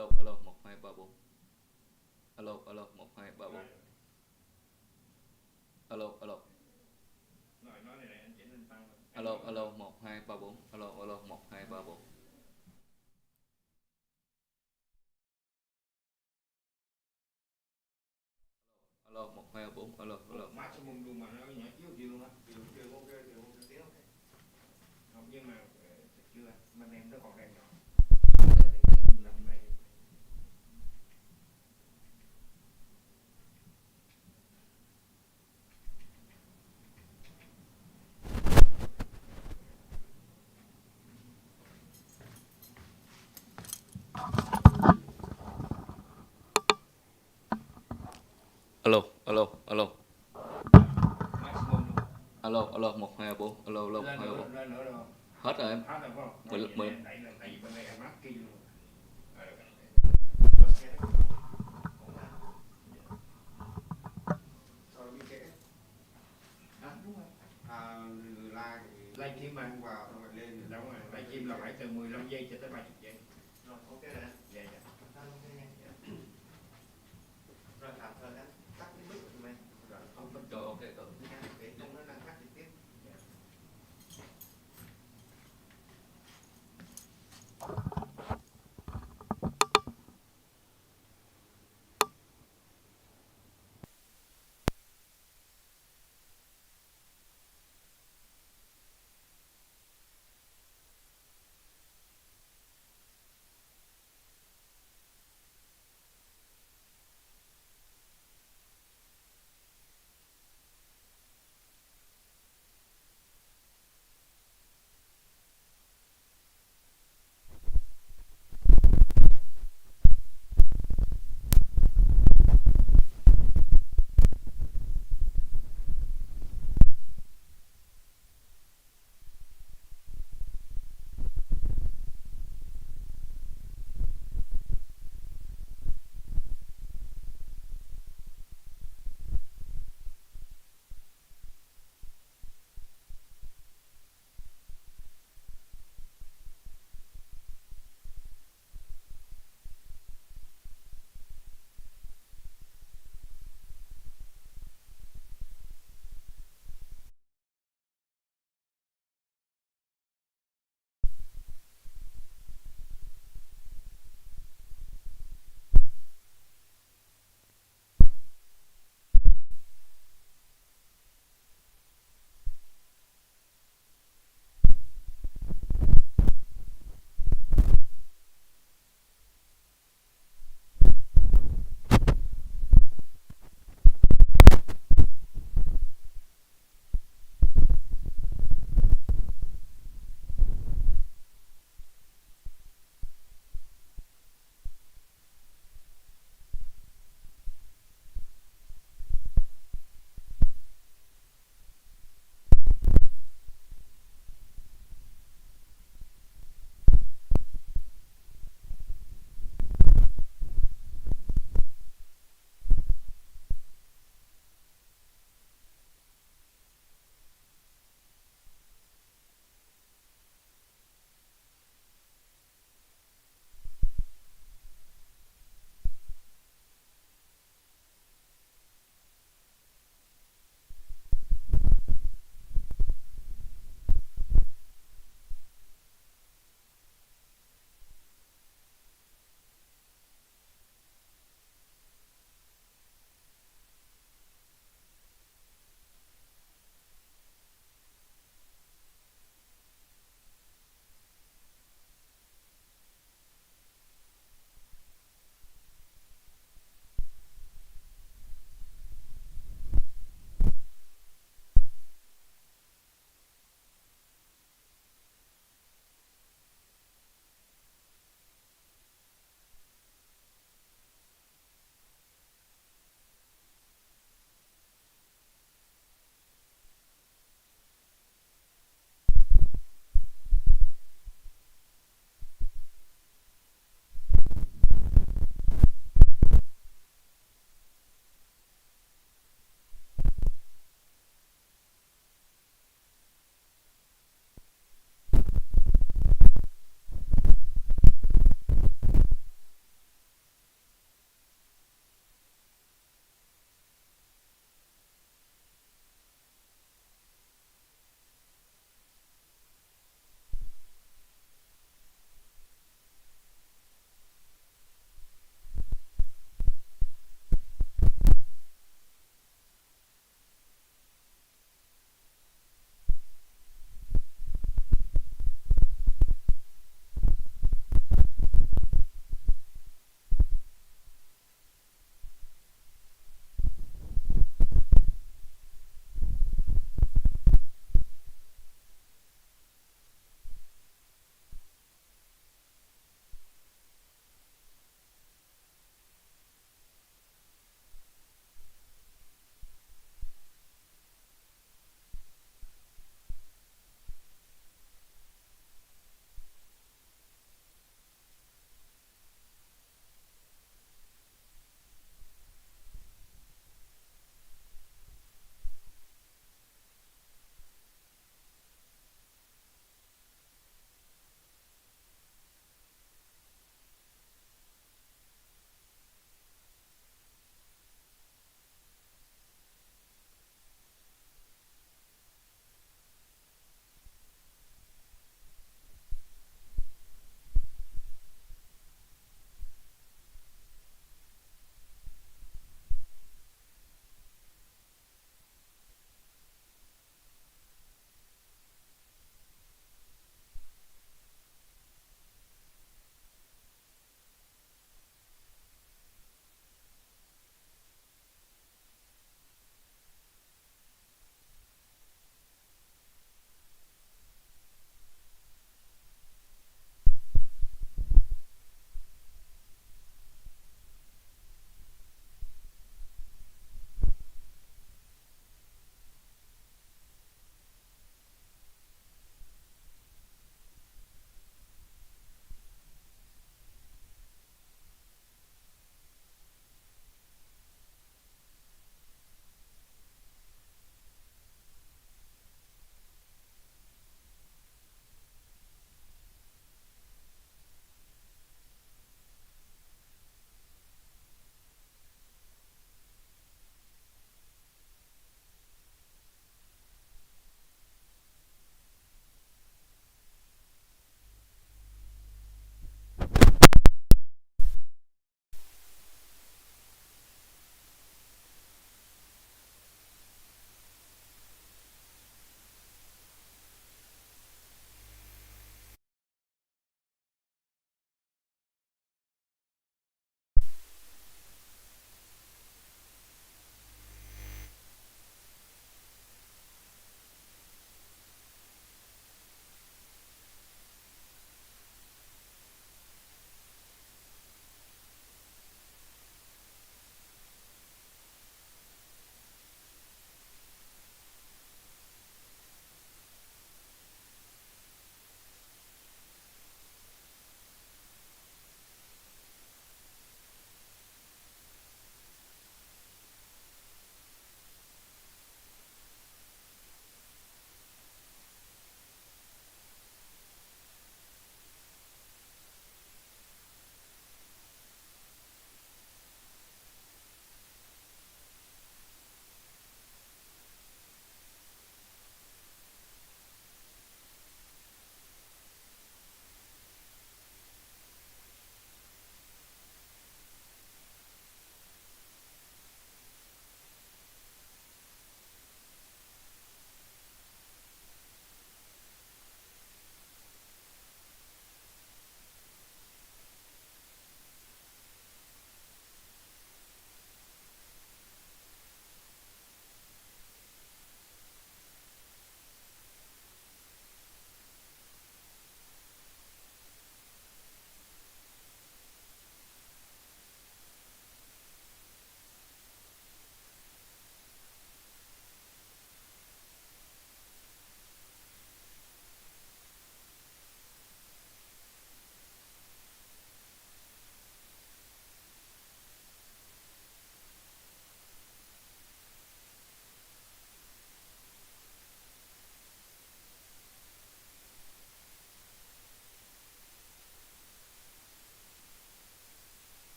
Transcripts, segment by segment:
alo alo 1 2 3 4. Alo alo 1 2 3 4. Alo alo. Rồi nói này anh chỉ nên tăng. Alo alo 1 2 3 4. Alo alo 1 2 3 4. Alo 1 2 3 4. Alo alo. Maximum luôn mà nó nhỏ chiếu luôn á. Trường ok, tiếng ok. Không, nhưng mà chưa mình em nó còn đang nhỏ. Alo alo alo. Maximum luôn. Alo alo 1 2 3 4. Alo alo 1 2 3 4. Lên nữa đâu. Hết rồi em. Hết rồi phải không? 10 đẩy lên tại vì bên đây là mắc kia luôn. Livestream mà vào xong rồi lên. đúng rồi, livestream là phải từ 15 giây cho tới 30 giây. Rồi ok rồi. Dạ dạ. Rồi tạm thời đã tắt cái mic của mình. Rồi Không mất rồi, ok rồi. để không nó đang phát trực tiếp.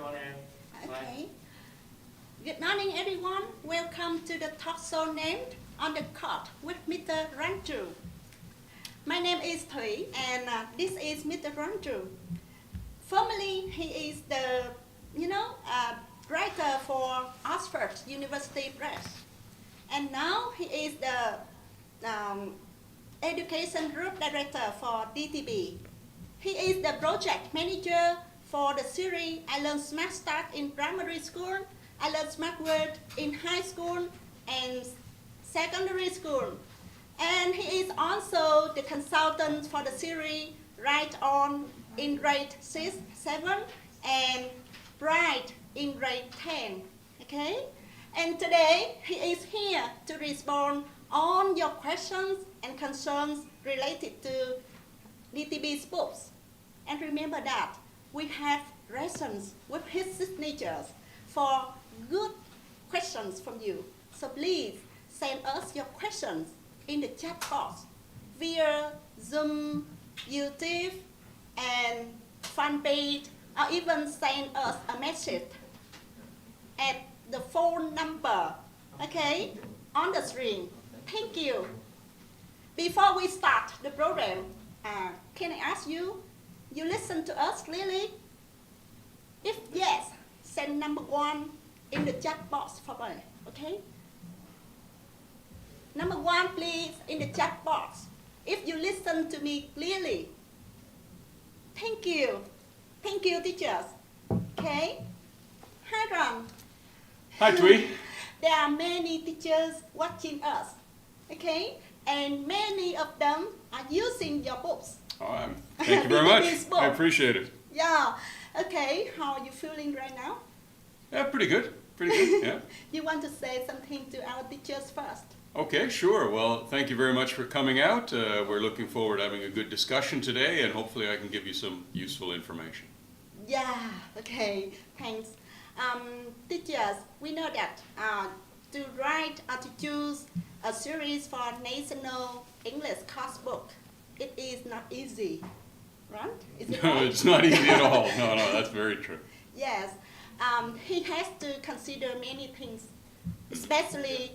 everyone em. Okay. Good morning, everyone. Welcome to the talk show named On the Court with Mr. Ranju. My name is Toeic, and this is Mr. Ranju. Formerly, he is the, writer for Oxford University Press, and now he is the Education Group Director for DTB. He is the project manager for the series I Learn Smart Start in Primary School, I Learn Smart Word in High School and Secondary School. And he is also the consultant for the series Write On in grade 6, 7 and Bright in grade 10. Okay? And today he is here to respond on your questions and concerns related to DTB's books. And remember that we have lessons with his signatures for good questions from you. So please send us your questions in the chat box via Zoom, YouTube, and fan page, or even send us a message at the phone number, okay, on the screen. Thank you. Before we start the program, can I ask you, you listen to us clearly? If yes, send number 1 in the chat box for me, okay? Number 1, please, in the chat box. If you listen to me clearly. Thank you. Thank you, teachers. Okay? Hi, Ron. Hi, Twee. There are many teachers watching us, okay? And many of them are using your books. Oh, thank you very much. I appreciate it. Yeah. Okay, how are you feeling right now? Yeah, pretty good. Pretty good, yeah. You want to say something to our teachers first? Okay, sure. Well, thank you very much for coming out. We're looking forward to having a good discussion today, and hopefully I can give you some useful information. Yeah, okay, thanks. Teachers, we know that to write or to choose a series for National English course book, it is not easy, right? Is it No, right? it's not easy at all. No, that's very true. Yes, he has to consider many things, especially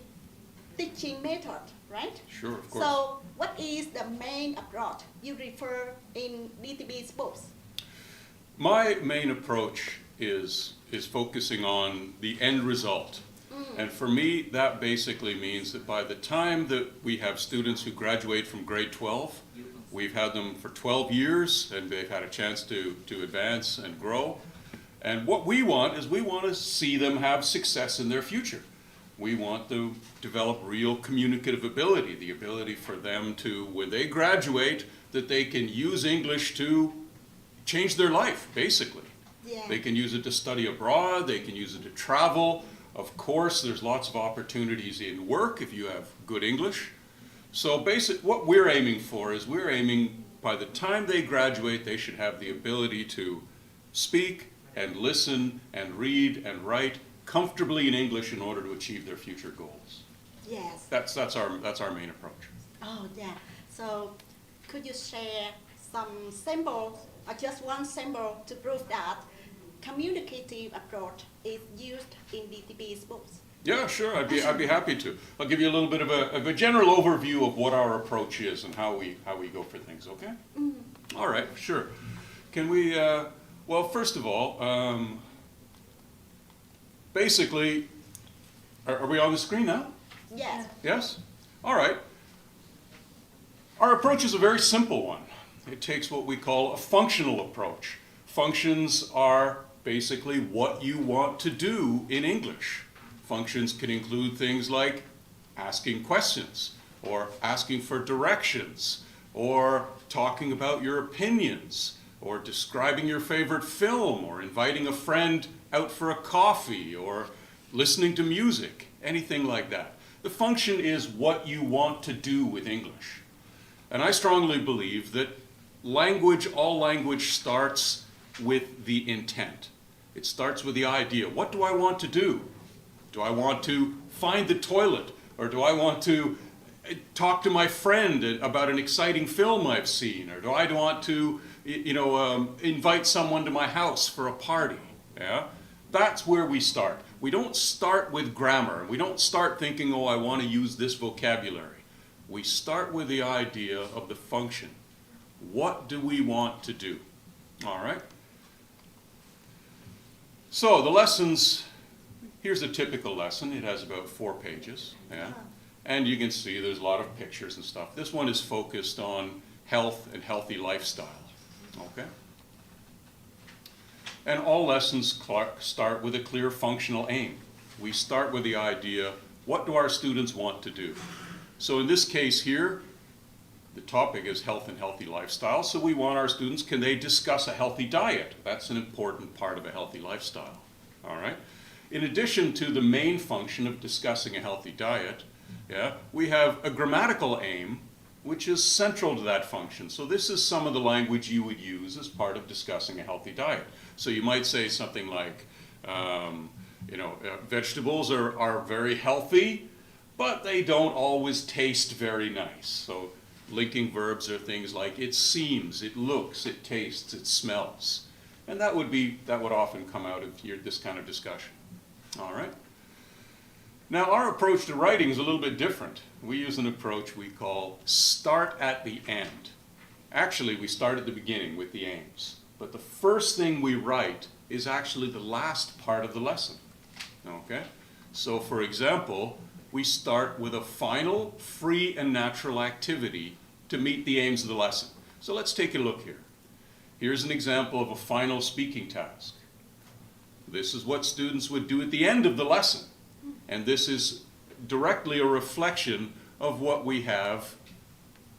teaching method, right? Sure, of course. So, what is the main approach you refer in DTB's books? My main approach is focusing on the end result. And for me, that basically means that by the time that we have students who graduate from grade 12, we've had them for 12 years and they've had a chance to advance and grow. And what we want is we want to see them have success in their future. We want to develop real communicative ability, the ability for them to, when they graduate, that they can use English to change their life, basically. Yeah. They can use it to study abroad, they can use it to travel. Of course, there's lots of opportunities in work if you have good English. So what we're aiming for is we're aiming by the time they graduate, they should have the ability to speak and listen and read and write comfortably in English in order to achieve their future goals. Yes. That's our main approach. Oh, yeah. So, could you share some symbols, or just one symbol, to prove that communicative approach is used in DTB's books? Yeah, sure. I'd be happy to. I'll give you a little bit of a general overview of what our approach is and how we go for things. Okay. Mm-hmm. All right. Sure. Can we? Well, first of all, basically, are we on the screen now? Yes. Yes? All right. Our approach is a very simple one. It takes what we call a functional approach. Functions are basically what you want to do in English. Functions can include things like asking questions, or asking for directions, or talking about your opinions, or describing your favorite film, or inviting a friend out for a coffee, or listening to music, anything like that. The function is what you want to do with English. And I strongly believe that all language starts with the intent. It starts with the idea. What do I want to do? Do I want to find the toilet? Or do I want to talk to my friend about an exciting film I've seen? Or do I want to invite someone to my house for a party? Yeah? That's where we start. We don't start with grammar. We don't start thinking, oh, I want to use this vocabulary. We start with the idea of the function. What do we want to do? All right? So the lessons, here's a typical lesson. It has about 4 pages. Yeah? And you can see there's a lot of pictures and stuff. This one is focused on health and healthy lifestyle. Okay? And all lessons start with a clear functional aim. We start with the idea, what do our students want to do? So in this case here, the topic is health and healthy lifestyle, so we want our students, can they discuss a healthy diet? That's an important part of a healthy lifestyle. All right? In addition to the main function of discussing a healthy diet, we have a grammatical aim, which is central to that function. So this is some of the language you would use as part of discussing a healthy diet. So you might say something like, vegetables are very healthy, but they don't always taste very nice. So linking verbs are things like it seems, it looks, it tastes, it smells. And that would often come out of this kind of discussion. All right? Now our approach to writing is a little bit different. We use an approach we call start at the end. Actually, we start at the beginning with the aims. But the first thing we write is actually the last part of the lesson. Okay? So for example, we start with a final, free and natural activity to meet the aims of the lesson. So let's take a look here. Here's an example of a final speaking task. This is what students would do at the end of the lesson. And this is directly a reflection of what we have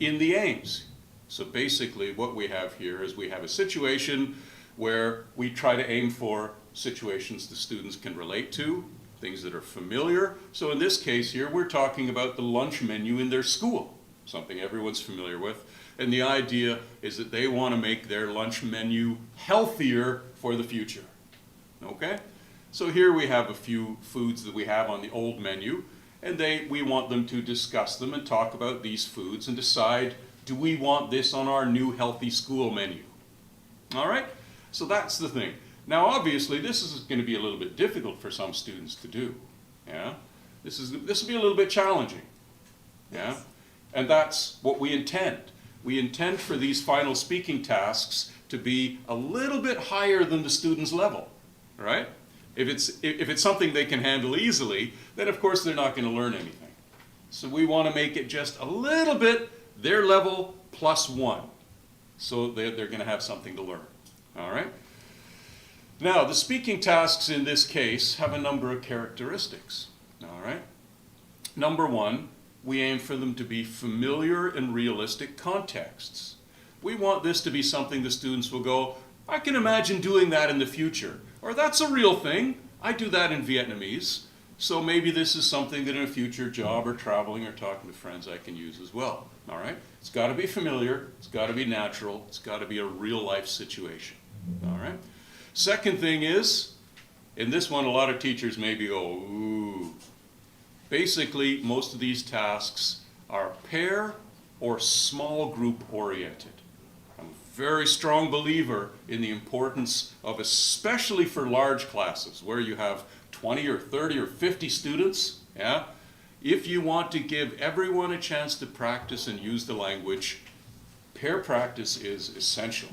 in the aims. So basically what we have here is we have a situation where we try to aim for situations the students can relate to, things that are familiar. So in this case here, we're talking about the lunch menu in their school, something everyone's familiar with. And the idea is that they want to make their lunch menu healthier for the future. Okay? So here we have a few foods that we have on the old menu, and we want them to discuss them and talk about these foods and decide, do we want this on our new healthy school menu? All right? So that's the thing. Now obviously this is going to be a little bit difficult for some students to do. Yeah? This will be a little bit challenging. Yeah? And that's what we intend. We intend for these final speaking tasks to be a little bit higher than the student's level. Right? If it's something they can handle easily, then of course they're not going to learn anything. So we want to make it just a little bit their level plus 1. So they're going to have something to learn. All right? Now, the speaking tasks in this case have a number of characteristics. All right? Number 1, we aim for them to be familiar and realistic contexts. We want this to be something the students will go, I can imagine doing that in the future. Or that's a real thing. I do that in Vietnamese. So maybe this is something that in a future job or traveling or talking to friends I can use as well. All right? It's got to be familiar. It's got to be natural. It's got to be a real life situation. All right? Second thing is, in this one a lot of teachers maybe go, ooh. Basically, most of these tasks are pair or small group oriented. I'm a very strong believer in the importance of, especially for large classes where you have 20 or 30 or 50 students, if you want to give everyone a chance to practice and use the language, pair practice is essential.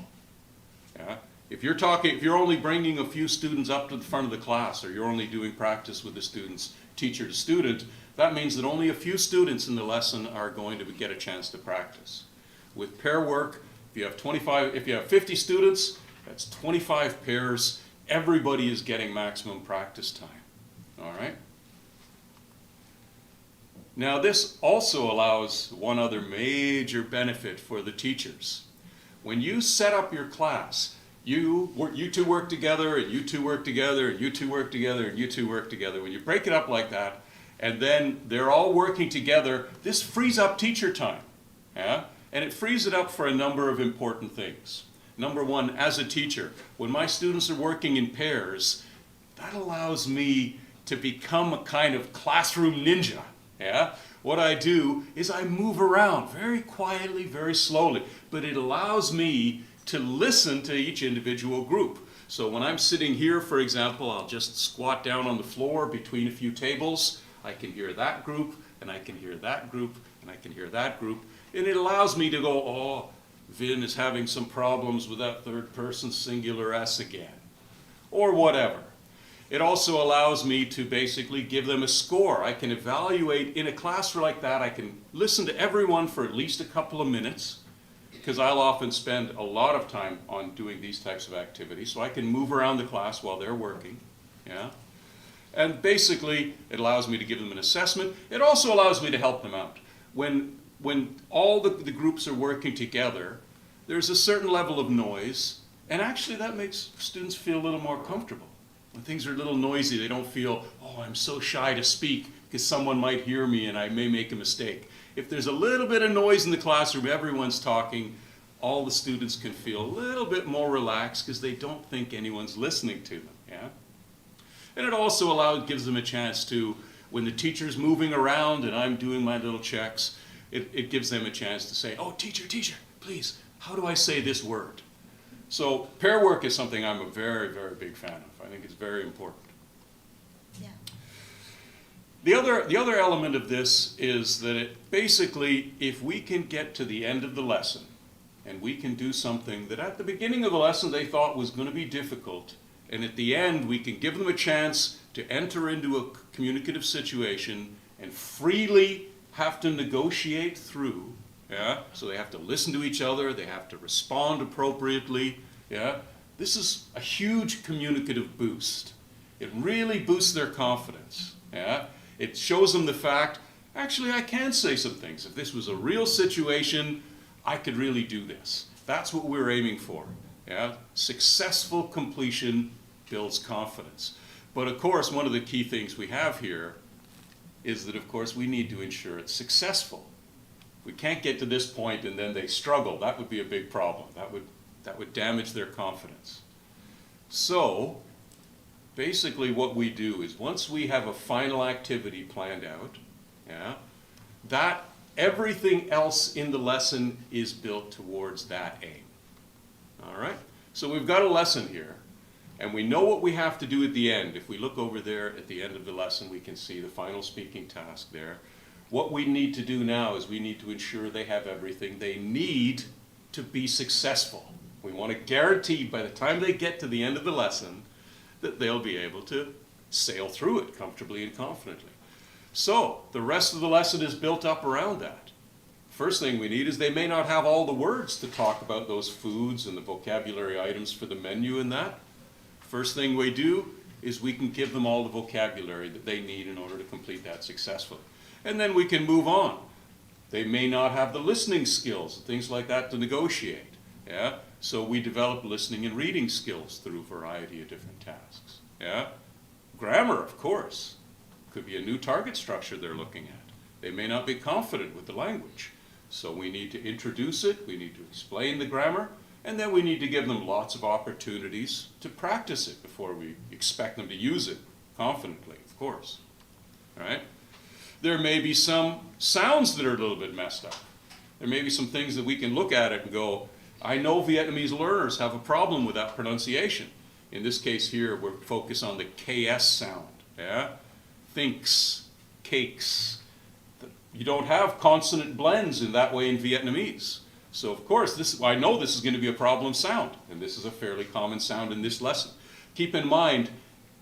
If you're only bringing a few students up to the front of the class, or you're only doing practice with the students, teacher to student, that means that only a few students in the lesson are going to get a chance to practice. With pair work, if you have 50 students, that's 25 pairs. Everybody is getting maximum practice time. All right? Now this also allows one other major benefit for the teachers. When you set up your class, you two work together, and you two work together, and you two work together, and you two work together. When you break it up like that, and then they're all working together, this frees up teacher time. And it frees it up for a number of important things. Number one, as a teacher, when my students are working in pairs, that allows me to become a kind of classroom ninja. What I do is I move around very quietly, very slowly, but it allows me to listen to each individual group. So when I'm sitting here, for example, I'll just squat down on the floor between a few tables. I can hear that group, and I can hear that group, and I can hear that group. And it allows me to go, oh, Vin is having some problems with that third person singular S again, or whatever. It also allows me to basically give them a score. I can evaluate in a class like that. I can listen to everyone for at least a couple of minutes, because I'll often spend a lot of time on doing these types of activities, so I can move around the class while they're working. Yeah? And basically, it allows me to give them an assessment. It also allows me to help them out. When all the groups are working together, there's a certain level of noise, and actually that makes students feel a little more comfortable. When things are a little noisy, they don't feel, oh, I'm so shy to speak because someone might hear me and I may make a mistake. If there's a little bit of noise in the classroom, everyone's talking, all the students can feel a little bit more relaxed because they don't think anyone's listening to them. Yeah? And it also gives them a chance to, when the teacher's moving around and I'm doing my little checks, it gives them a chance to say, oh, teacher, please, how do I say this word? So pair work is something I'm a very, very big fan of. I think it's very important. Yeah. The other element of this is that it basically, if we can get to the end of the lesson and we can do something that at the beginning of the lesson they thought was going to be difficult, and at the end we can give them a chance to enter into a communicative situation and freely have to negotiate through. Yeah? So they have to listen to each other, they have to respond appropriately. Yeah? This is a huge communicative boost. It really boosts their confidence. Yeah? It shows them the fact, actually I can say some things. If this was a real situation, I could really do this. That's what we're aiming for. Yeah? Successful completion builds confidence. But of course, one of the key things we have here is that, of course, we need to ensure it's successful. We can't get to this point and then they struggle. That would be a big problem. That would damage their confidence. So, basically what we do is once we have a final activity planned out, yeah, that everything else in the lesson is built towards that aim. All right? So we've got a lesson here, and we know what we have to do at the end. If we look over there at the end of the lesson, we can see the final speaking task there. What we need to do now is we need to ensure they have everything they need to be successful. We want to guarantee by the time they get to the end of the lesson that they'll be able to sail through it comfortably and confidently. So the rest of the lesson is built up around that. First thing we need is they may not have all the words to talk about those foods and the vocabulary items for the menu and that. First thing we do is we can give them all the vocabulary that they need in order to complete that successfully. And then we can move on. They may not have the listening skills, things like that to negotiate. Yeah? So we develop listening and reading skills through a variety of different tasks. Yeah? Grammar, of course, could be a new target structure they're looking at. They may not be confident with the language. So we need to introduce it, we need to explain the grammar, and then we need to give them lots of opportunities to practice it before we expect them to use it confidently, of course. All right? There may be some sounds that are a little bit messed up. There may be some things that we can look at it and go, I know Vietnamese learners have a problem with that pronunciation. In this case here, we're focused on the KS sound. Yeah? Thinks, cakes. You don't have consonant blends in that way in Vietnamese. So of course, I know this is going to be a problem sound, and this is a fairly common sound in this lesson. Keep in mind,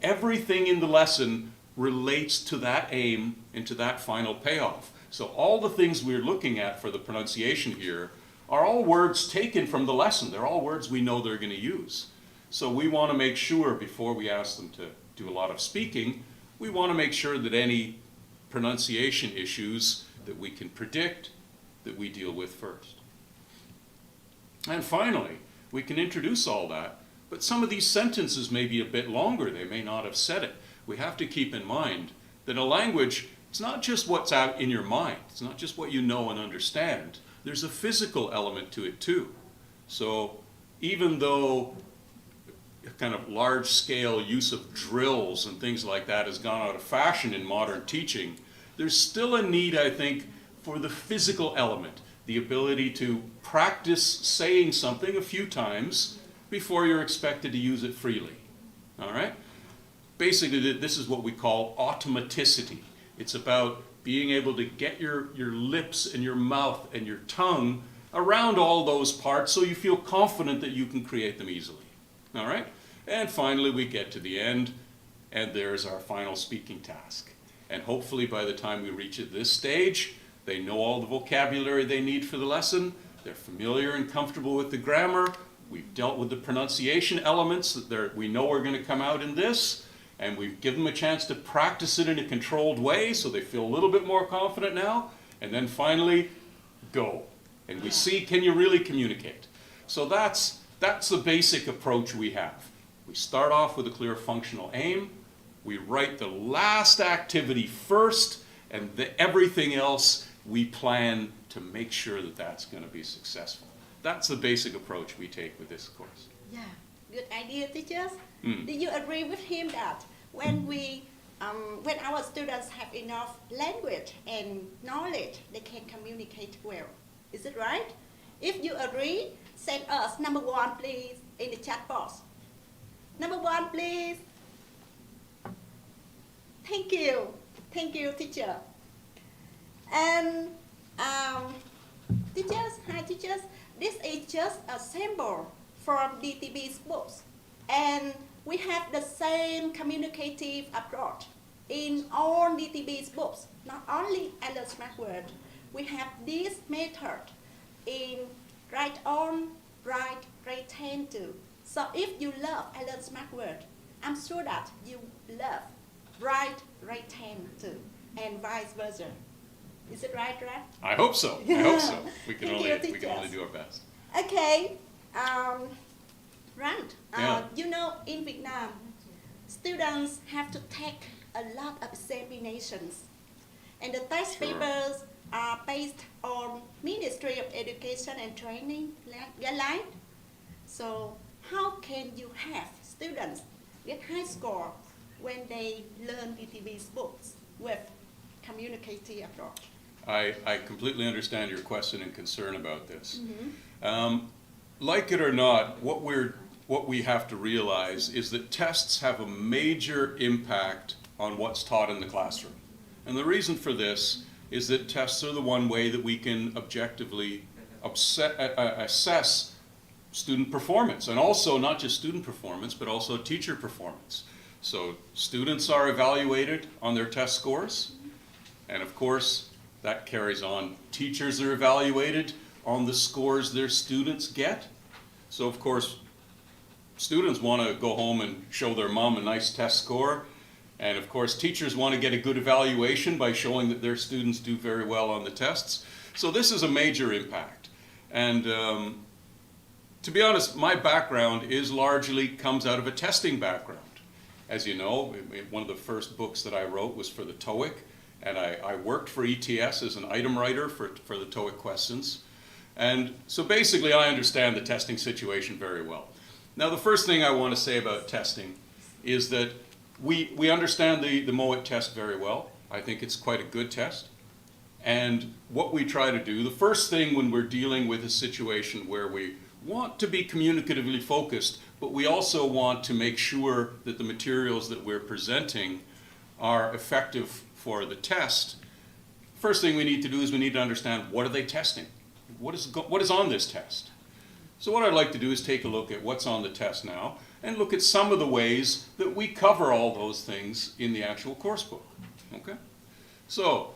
everything in the lesson relates to that aim and to that final payoff. So all the things we're looking at for the pronunciation here are all words taken from the lesson. They're all words we know they're going to use. So we want to make sure, before we ask them to do a lot of speaking, we want to make sure that any pronunciation issues that we can predict, that we deal with first. And finally, we can introduce all that, but some of these sentences may be a bit longer. They may not have said it. We have to keep in mind that a language, it's not just what's out in your mind. It's not just what you know and understand. There's a physical element to it too. So even though a kind of large-scale use of drills and things like that has gone out of fashion in modern teaching, there's still a need, I think, for the physical element, the ability to practice saying something a few times before you're expected to use it freely. All right? Basically, this is what we call automaticity. It's about being able to get your lips and your mouth and your tongue around all those parts so you feel confident that you can create them easily. All right? And finally, we get to the end, and there's our final speaking task. And hopefully by the time we reach at this stage, they know all the vocabulary they need for the lesson, they're familiar and comfortable with the grammar, we've dealt with the pronunciation elements that we know are going to come out in this, and we've given them a chance to practice it in a controlled way so they feel a little bit more confident now, and then finally, go. And we see, can you really communicate? So that's the basic approach we have. We start off with a clear functional aim, we write the last activity first, and everything else we plan to make sure that that's going to be successful. That's the basic approach we take with this course. Yeah, good idea, teachers. Do you agree with him that when our students have enough language and knowledge, they can communicate well? Is it right? If you agree, send us number 1, please, in the chat box. Number 1, please. Thank you, teacher. And teachers, hi teachers. This is just a sample from DTB's books, and we have the same communicative approach in all DTB's books. Not only Alert Smart Word, we have this method in Write On, Write Hand too. So if you love Alert Smart Word, I'm sure that you love Write Hand too, and vice versa. Is it right? I hope so. I hope so. We can Thank only you, do our best. Okay. Right. Yeah. You know, in Vietnam, students have to take a lot of examinations, and the test Sure. papers are based on Ministry of Education and Training guideline. So how can you have students get high score when they learn DTB's books with communicative approach? I completely understand your question and concern about this. Like it or not, what we have to realize is that tests have a major impact on what's taught in the classroom. And the reason for this is that tests are the one way that we can objectively assess student performance, and also not just student performance, but also teacher performance. So students are evaluated on their test scores, and of course that carries on. Teachers are evaluated on the scores their students get. So of course students want to go home and show their mom a nice test score, and of course teachers want to get a good evaluation by showing that their students do very well on the tests. So this is a major impact. And to be honest, my background largely comes out of a testing background. As you know, one of the first books that I wrote was for the Toeic, and I worked for ETS as an item writer for the Toeic questions. And so basically I understand the testing situation very well. Now the first thing I want to say about testing is that we understand the MOET test very well. I think it's quite a good test. And what we try to do, the first thing when we're dealing with a situation where we want to be communicatively focused, but we also want to make sure that the materials that we're presenting are effective for the test, first thing we need to do is we need to understand, what are they testing? What is on this test? So what I'd like to do is take a look at what's on the test now and look at some of the ways that we cover all those things in the actual course book. Okay? So,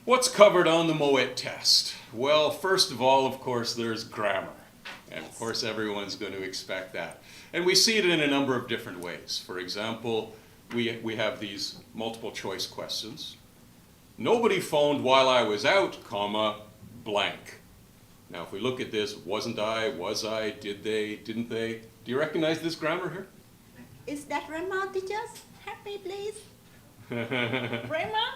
what's covered on the MOET test? Well, first of all, of course, there's grammar. And of course, everyone's going to expect that. And we see it in a number of different ways. For example, we have these multiple choice questions. Nobody phoned while I was out, comma, blank. Now, if we look at this, wasn't I, was I, did they, didn't they? Do you recognize this grammar here? Is that grammar, teachers? Help me, please. Grammar?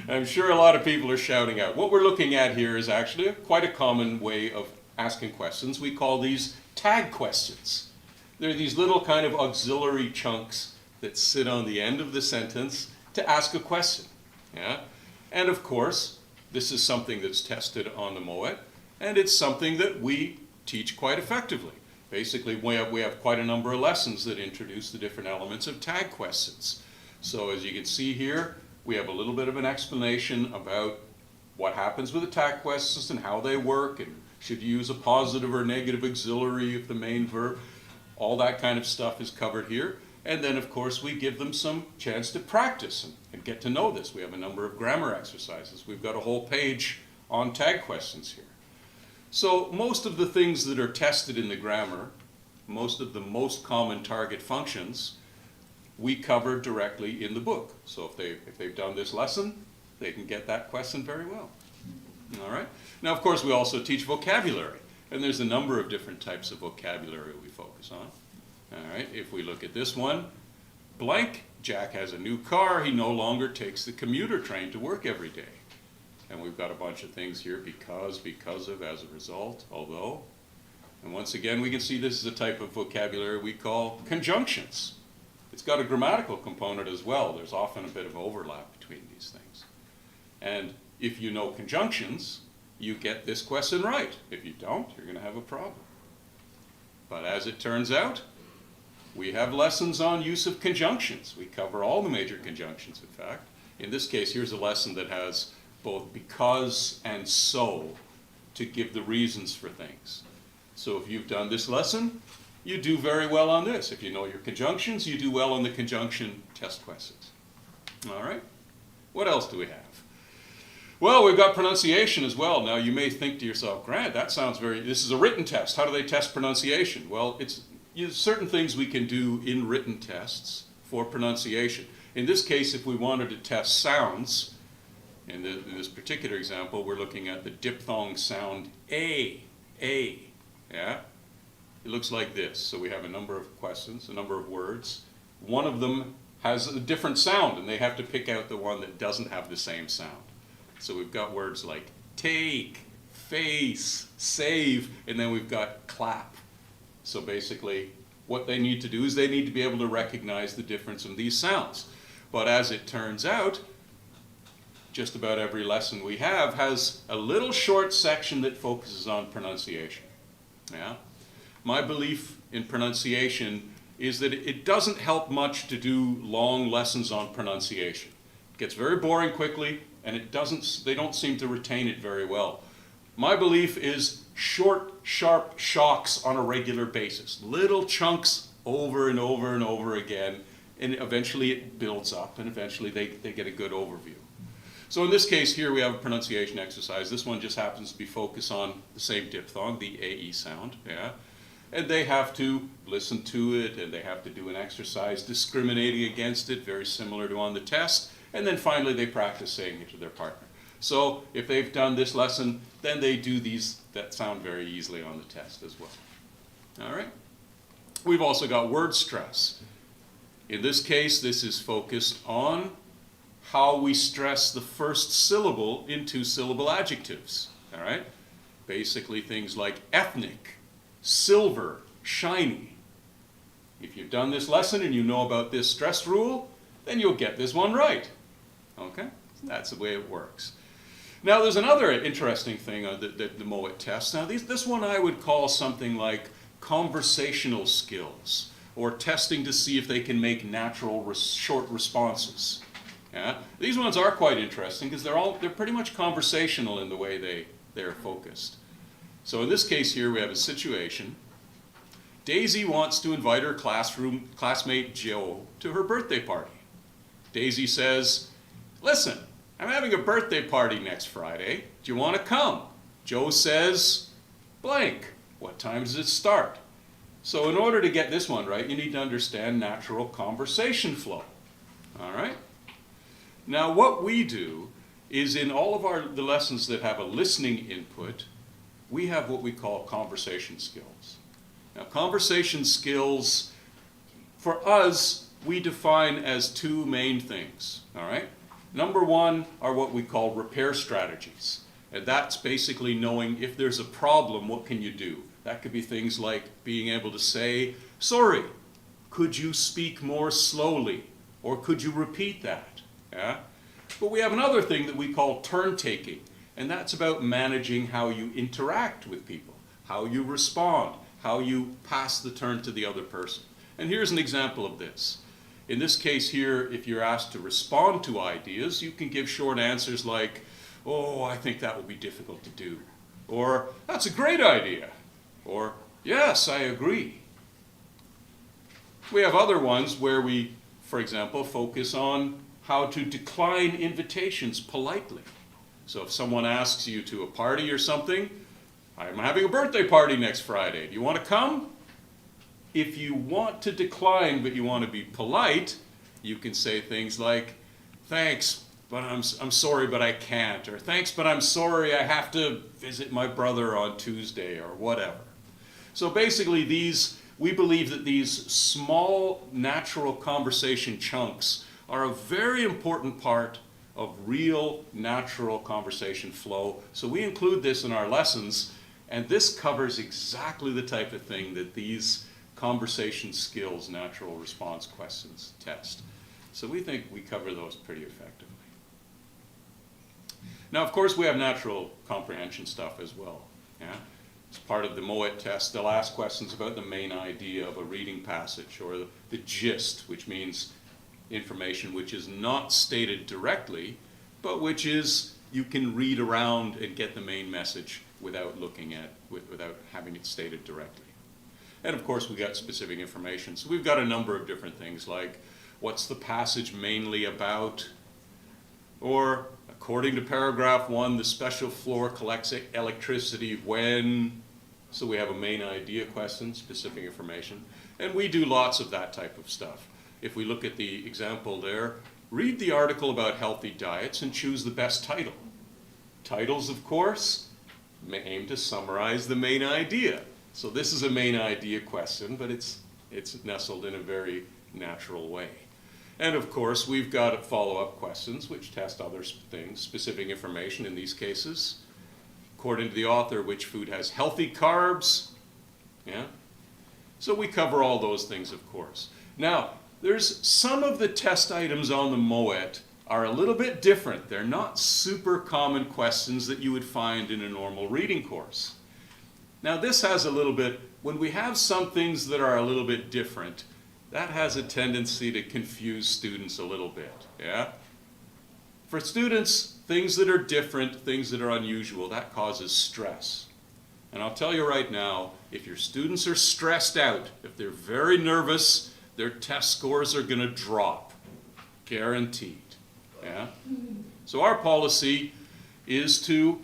I'm sure a lot of people are shouting out. What we're looking at here is actually quite a common way of asking questions. We call these tag questions. They're these little kind of auxiliary chunks that sit on the end of the sentence to ask a question. Yeah? And of course, this is something that's tested on the MOET, and it's something that we teach quite effectively. Basically, we have quite a number of lessons that introduce the different elements of tag questions. So as you can see here, we have a little bit of an explanation about what happens with the tag questions and how they work, and should you use a positive or negative auxiliary of the main verb. All that kind of stuff is covered here. And then, of course, we give them some chance to practice and get to know this. We have a number of grammar exercises. We've got a whole page on tag questions here. So most of the things that are tested in the grammar, most of the most common target functions, we cover directly in the book. So if they've done this lesson, they can get that question very well. All right? Now, of course, we also teach vocabulary. And there's a number of different types of vocabulary we focus on. All right, if we look at this one, blank, Jack has a new car, he no longer takes the commuter train to work every day. And we've got a bunch of things here, because of, as a result, although. And once again, we can see this is a type of vocabulary we call conjunctions. It's got a grammatical component as well. There's often a bit of overlap between these things. And if you know conjunctions, you get this question right. If you don't, you're going to have a problem. But as it turns out, we have lessons on use of conjunctions. We cover all the major conjunctions, in fact. In this case, here's a lesson that has both because and so to give the reasons for things. So if you've done this lesson, you do very well on this. If you know your conjunctions, you do well on the conjunction test questions. All right? What else do we have? Well, we've got pronunciation as well. Now, you may think to yourself, Grant, that sounds this is a written test. How do they test pronunciation? Well, it's certain things we can do in written tests for pronunciation. In this case, if we wanted to test sounds, in this particular example, we're looking at the diphthong sound A, yeah? It looks like this. So we have a number of questions, a number of words. One of them has a different sound, and they have to pick out the one that doesn't have the same sound. So we've got words like take, face, save, and then we've got clap. So basically, what they need to do is they need to be able to recognize the difference in these sounds. But as it turns out, just about every lesson we have has a little short section that focuses on pronunciation. Yeah? My belief in pronunciation is that it doesn't help much to do long lessons on pronunciation. It gets very boring quickly, and they don't seem to retain it very well. My belief is short, sharp shocks on a regular basis. Little chunks over and over and over again, and eventually it builds up, and eventually they get a good overview. So in this case here, we have a pronunciation exercise. This one just happens to be focused on the same diphthong, the AE sound, yeah? And they have to listen to it, and they have to do an exercise discriminating against it, very similar to on the test. And then finally, they practice saying it to their partner. So if they've done this lesson, then they do these that sound very easily on the test as well. All right? We've also got word stress. In this case, this is focused on how we stress the first syllable in two-syllable adjectives. All right? Basically things like ethnic, silver, shiny. If you've done this lesson and you know about this stress rule, then you'll get this one right. Okay? That's the way it works. Now, there's another interesting thing that the MOET tests. Now, this one I would call something like conversational skills, or testing to see if they can make natural short responses. Yeah? These ones are quite interesting because they're pretty much conversational in the way they're focused. So in this case here, we have a situation. Daisy wants to invite her classmate Joe to her birthday party. Daisy says, "Listen, I'm having a birthday party next Friday. Do you want to come?" Joe says, blank. What time does it start? So in order to get this one right, you need to understand natural conversation flow. All right? Now what we do is in all of the lessons that have a listening input, we have what we call conversation skills. Now conversation skills, for us, we define as two main things. All right? Number one are what we call repair strategies. And that's basically knowing if there's a problem, what can you do? That could be things like being able to say, "Sorry, could you speak more slowly?" Or "Could you repeat that?" Yeah? But we have another thing that we call turn taking. And that's about managing how you interact with people, how you respond, how you pass the turn to the other person. And here's an example of this. In this case here, if you're asked to respond to ideas, you can give short answers like, oh, I think that will be difficult to do. Or, that's a great idea. Or, yes, I agree. We have other ones where we, for example, focus on how to decline invitations politely. So if someone asks you to a party or something, I'm having a birthday party next Friday. Do you want to come? If you want to decline but you want to be polite, you can say things like, thanks, but I'm sorry, but I can't. Or thanks, but I'm sorry, I have to visit my brother on Tuesday, or whatever. So basically we believe that these small natural conversation chunks are a very important part of real natural conversation flow. So we include this in our lessons, and this covers exactly the type of thing that these conversation skills natural response questions test. So we think we cover those pretty effectively. Now, of course, we have natural comprehension stuff as well. Yeah? As part of the MOET test, they'll ask questions about the main idea of a reading passage, or the gist, which means information which is not stated directly, but which is, you can read around and get the main message without without having it stated directly. And of course, we got specific information. So we've got a number of different things like, what's the passage mainly about? Or, according to paragraph 1, the special floor collects electricity when. So we have a main idea question, specific information. And we do lots of that type of stuff. If we look at the example there, read the article about healthy diets and choose the best title. Titles, of course, aim to summarize the main idea. So this is a main idea question, but it's nestled in a very natural way. And of course, we've got follow-up questions which test other things, specific information in these cases. According to the author, which food has healthy carbs? Yeah? So we cover all those things, of course. Now, there's some of the test items on the MOET are a little bit different. They're not super common questions that you would find in a normal reading course. Now this has a little bit, when we have some things that are a little bit different, that has a tendency to confuse students a little bit, yeah? For students, things that are different, things that are unusual, that causes stress. And I'll tell you right now, if your students are stressed out, if they're very nervous, their test scores are going to drop, guaranteed. Yeah? So our policy is to,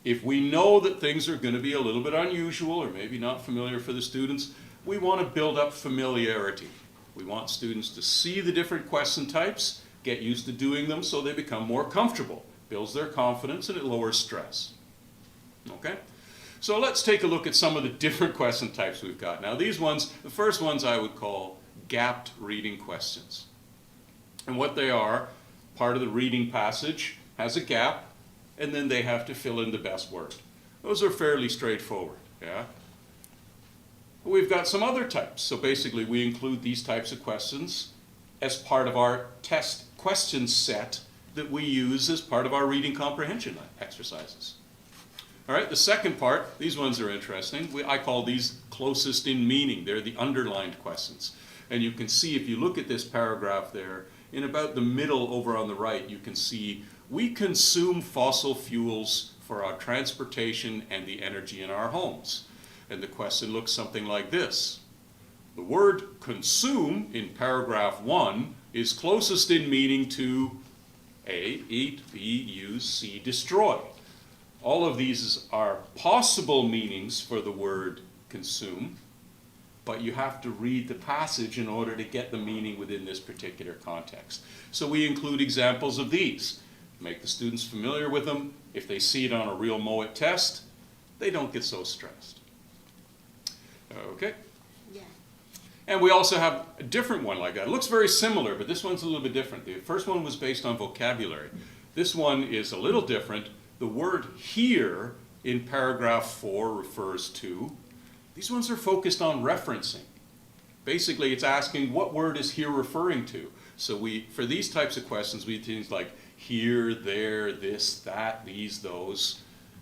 if we know that things are going to be a little bit unusual or maybe not familiar for the students, we want to build up familiarity. We want students to see the different question types, get used to doing them so they become more comfortable. Builds their confidence and it lowers stress. Okay? So let's take a look at some of the different question types we've got. Now these ones, the first ones I would call gapped reading questions. And what they are, part of the reading passage has a gap, and then they have to fill in the best word. Those are fairly straightforward, yeah? But we've got some other types. So basically we include these types of questions as part of our test question set that we use as part of our reading comprehension exercises. All right, the second part, these ones are interesting. I call these closest in meaning. They're the underlined questions. And you can see, if you look at this paragraph there, in about the middle over on the right, you can see we consume fossil fuels for our transportation and the energy in our homes. And the question looks something like this. The word consume in paragraph 1 is closest in meaning to A, eat, B, use, C, destroy. All of these are possible meanings for the word consume, but you have to read the passage in order to get the meaning within this particular context. So we include examples of these. Make the students familiar with them. If they see it on a real MOET test, they don't get so stressed. Okay? Yeah. And we also have a different one like that. It looks very similar, but this one's a little bit different. The first one was based on vocabulary. This one is a little different. The word here in paragraph 4 refers to. These ones are focused on referencing. Basically, it's asking what word is here referring to. So for these types of questions, we do things like here, there, this, that, these, those.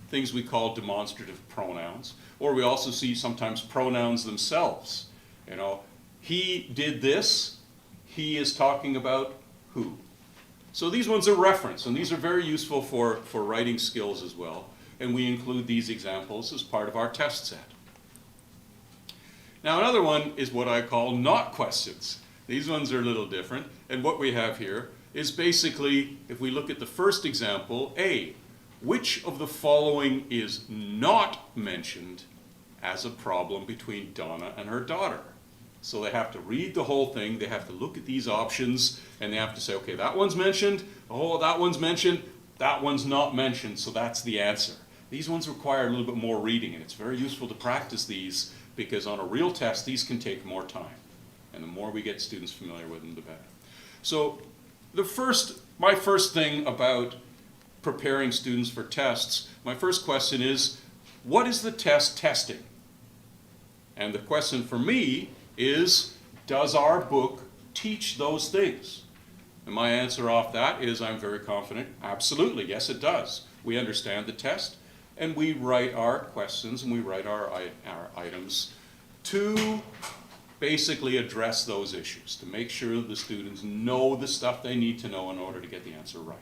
things we call demonstrative pronouns, or we also see sometimes pronouns themselves. You know, he did this, he is talking about who. So these ones are reference, and these are very useful for writing skills as well, and we include these examples as part of our test set. Now another one is what I call not questions. These ones are a little different, and what we have here is basically, if we look at the first example, A, which of the following is not mentioned as a problem between Donna and her daughter? So they have to read the whole thing, they have to look at these options, and they have to say, okay, that one's mentioned, oh, that one's mentioned, that one's not mentioned, so that's the answer. These ones require a little bit more reading, and it's very useful to practice these, because on a real test, these can take more time. And the more we get students familiar with them, the better. So my first thing about preparing students for tests, my first question is, what is the test testing? And the question for me is, does our book teach those things? And my answer off that is, I'm very confident, absolutely, yes it does. We understand the test, and we write our questions and we write our items to basically address those issues, to make sure that the students know the stuff they need to know in order to get the answer right.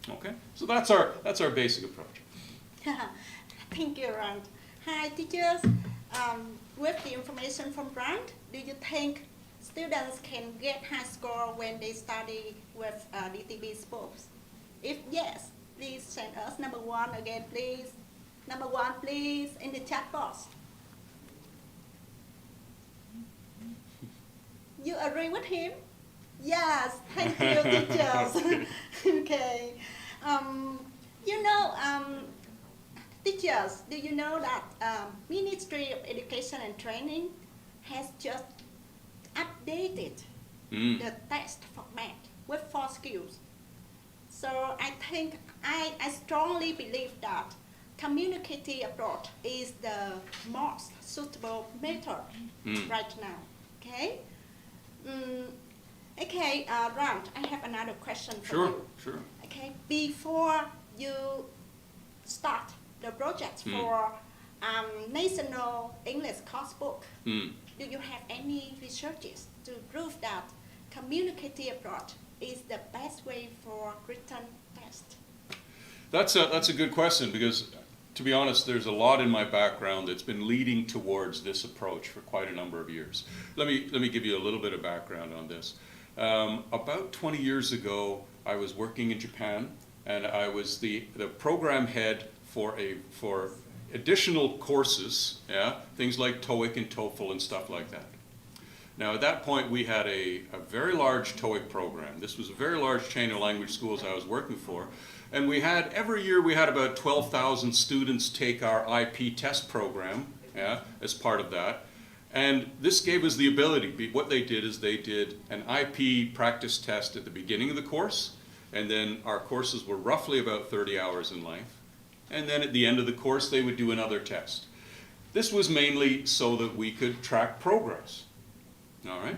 Okay? So that's our basic approach. Thank you, Rand. Hi, teachers. With the information from Rand, do you think students can get high score when they study with DTB sports? If yes, please send us number 1 again, please. Number 1, please, in the chat box. You agree with him? Yes, thank you, teachers. Okay. Teachers, do you know that Ministry of Education and Training has just updated the test format with 4 skills? So I think I strongly believe that communicative approach is the most suitable method right now. Okay. Okay, Rand, I have another question for you. Sure. Okay, before you start the project for National English Course Book, do you have any researches to prove that communicative approach is the best way for written test? That's a good question, because to be honest, there's a lot in my background that's been leading towards this approach for quite a number of years. Let me give you a little bit of background on this. About 20 years ago, I was working in Japan, and I was the program head for additional courses, things like Toeic and TOEFL and stuff like that. Now at that point we had a very large Toeic program. This was a very large chain of language schools I was working for, and every year we had about 12,000 students take our IP test program as part of that. And this gave us the ability, what they did is they did an IP practice test at the beginning of the course, and then our courses were roughly about 30 hours in length. And then at the end of the course, they would do another test. This was mainly so that we could track progress. All right?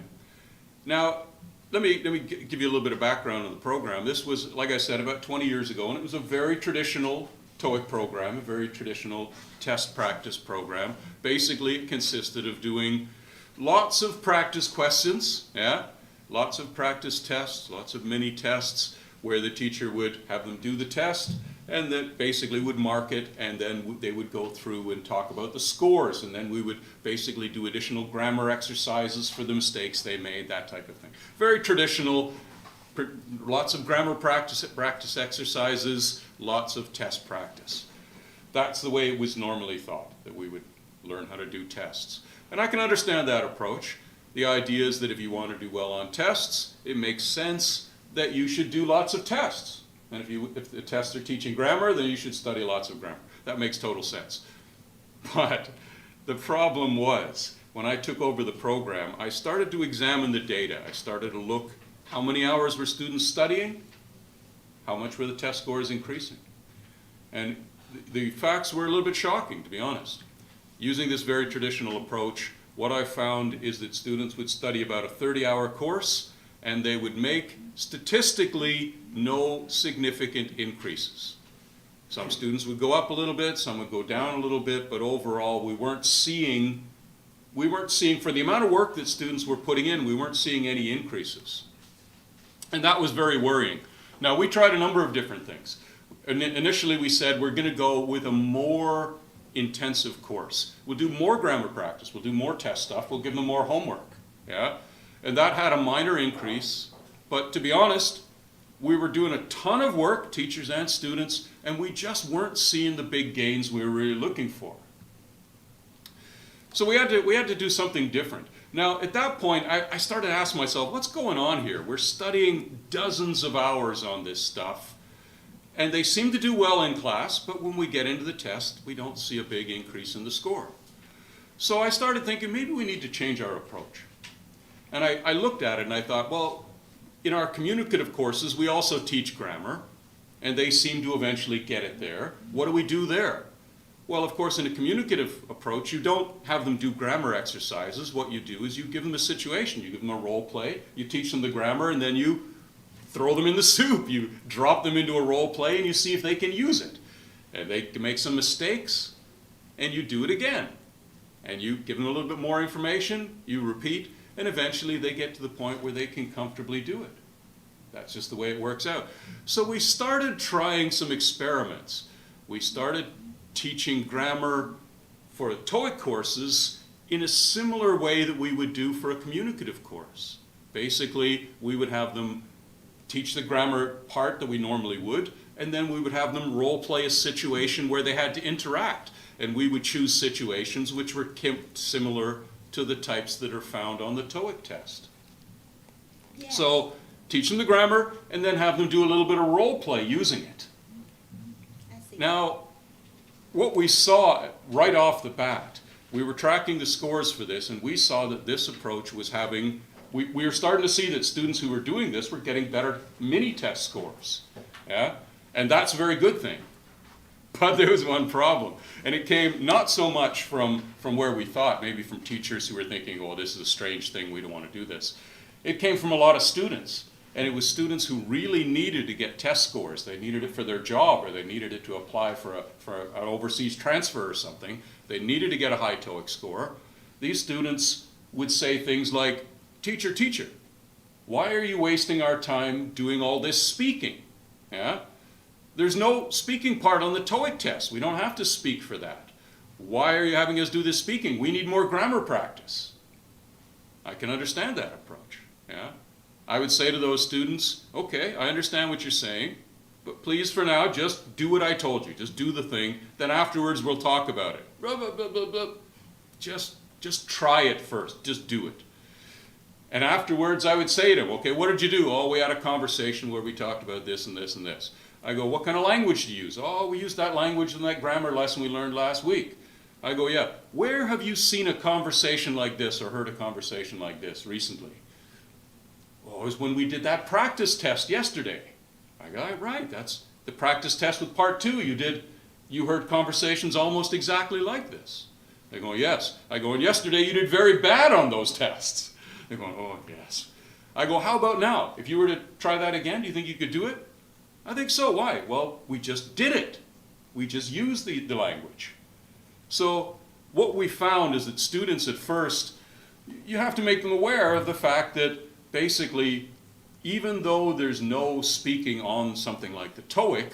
Now, let me give you a little bit of background on the program. This was, like I said, about 20 years ago, and it was a very traditional Toeic program, a very traditional test practice program. Basically, it consisted of doing lots of practice questions, lots of practice tests, lots of mini tests, where the teacher would have them do the test, and then basically would mark it, and then they would go through and talk about the scores, and then we would basically do additional grammar exercises for the mistakes they made, that type of thing. Very traditional, lots of grammar practice exercises, lots of test practice. That's the way it was normally thought, that we would learn how to do tests. And I can understand that approach. The idea is that if you want to do well on tests, it makes sense that you should do lots of tests. And if the tests are teaching grammar, then you should study lots of grammar. That makes total sense. But the problem was, when I took over the program, I started to examine the data. I started to look, how many hours were students studying? How much were the test scores increasing? And the facts were a little bit shocking, to be honest. Using this very traditional approach, what I found is that students would study about a 30-hour course, and they would make statistically no significant increases. Some students would go up a little bit, some would go down a little bit, but overall we weren't seeing, for the amount of work that students were putting in, we weren't seeing any increases. And that was very worrying. Now, we tried a number of different things. Initially, we said we're going to go with a more intensive course. We'll do more grammar practice. We'll do more test stuff. We'll give them more homework. Yeah? And that had a minor increase. But to be honest, we were doing a ton of work, teachers and students, and we just weren't seeing the big gains we were really looking for. So we had to do something different. Now, at that point, I started asking myself, what's going on here? We're studying dozens of hours on this stuff, and they seem to do well in class, but when we get into the test, we don't see a big increase in the score. So I started thinking, maybe we need to change our approach. And I looked at it and I thought, well, in our communicative courses, we also teach grammar, and they seem to eventually get it there. What do we do there? Well, of course, in a communicative approach, you don't have them do grammar exercises. What you do is you give them a situation. You give them a role play, you teach them the grammar, and then you throw them in the soup. You drop them into a role play, and you see if they can use it. And they can make some mistakes, and you do it again. And you give them a little bit more information, you repeat, and eventually they get to the point where they can comfortably do it. That's just the way it works out. So we started trying some experiments. We started teaching grammar for TOEIC courses in a similar way that we would do for a communicative course. Basically, we would have them teach the grammar part that we normally would, and then we would have them role play a situation where they had to interact. And we would choose situations which were similar to the types that are found on the TOEIC test. Yeah. So teach them the grammar and then have them do a little bit of role play using it. I see. Now, what we saw right off the bat, we were tracking the scores for this, and we saw that this approach was having, we were starting to see that students who were doing this were getting better mini-test scores. Yeah? And that's a very good thing. But there was one problem, and it came not so much from where we thought, maybe from teachers who were thinking, oh, this is a strange thing, we don't want to do this. It came from a lot of students, and it was students who really needed to get test scores. They needed it for their job, or they needed it to apply for an overseas transfer or something. They needed to get a high TOEIC score. These students would say things like, teacher, why are you wasting our time doing all this speaking? Yeah? There's no speaking part on the TOEIC test. We don't have to speak for that. Why are you having us do this speaking? We need more grammar practice. I can understand that approach. Yeah? I would say to those students, okay, I understand what you're saying, but please for now just do what I told you. Just do the thing. Then afterwards we'll talk about it. Blah, blah, blah, blah, blah. Just try it first. Just do it. And afterwards I would say to them, okay, what did you do? Oh, we had a conversation where we talked about this and this and this. I go, what kind of language do you use? Oh, we used that language in that grammar lesson we learned last week. I go, yeah, where have you seen a conversation like this or heard a conversation like this recently? Oh, it was when we did that practice test yesterday. I go, right, that's the practice test with part 2. You heard conversations almost exactly like this. They go, yes. I go, and yesterday you did very bad on those tests. They go, oh, yes. I go, how about now? If you were to try that again, do you think you could do it? I think so. Why? Well, we just did it. We just used the language. So what we found is that students at first, you have to make them aware of the fact that basically, even though there's no speaking on something like the TOEIC,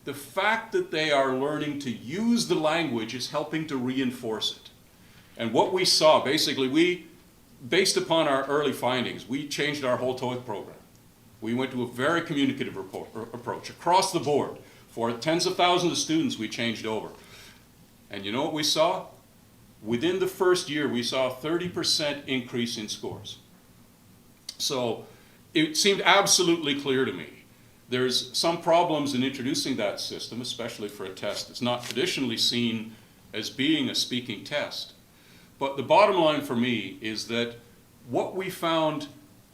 the fact that they are learning to use the language is helping to reinforce it. And what we saw, basically, based upon our early findings, we changed our whole TOEIC program. We went to a very communicative approach across the board. For tens of thousands of students, we changed over. And you know what we saw? Within the first year, we saw a 30% increase in scores. So it seemed absolutely clear to me. There's some problems in introducing that system, especially for a test that's not traditionally seen as being a speaking test. But the bottom line for me is that what we found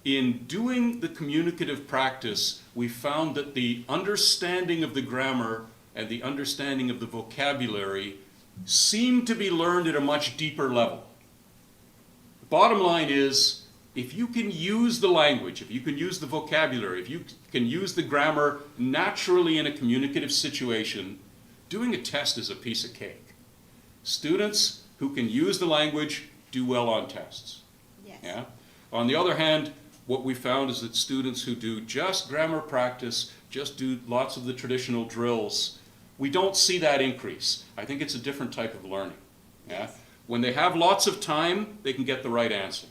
in doing the communicative practice, we found that the understanding of the grammar and the understanding of the vocabulary seemed to be learned at a much deeper level. The bottom line is, if you can use the language, if you can use the vocabulary, if you can use the grammar naturally in a communicative situation, doing a test is a piece of cake. Students who can use the language do well on tests. Yes. Yeah? On the other hand, what we found is that students who do just grammar practice, just do lots of the traditional drills, we don't see that increase. I think it's a different type of learning. Yeah? Yes. When they have lots of time, they can get the right answer.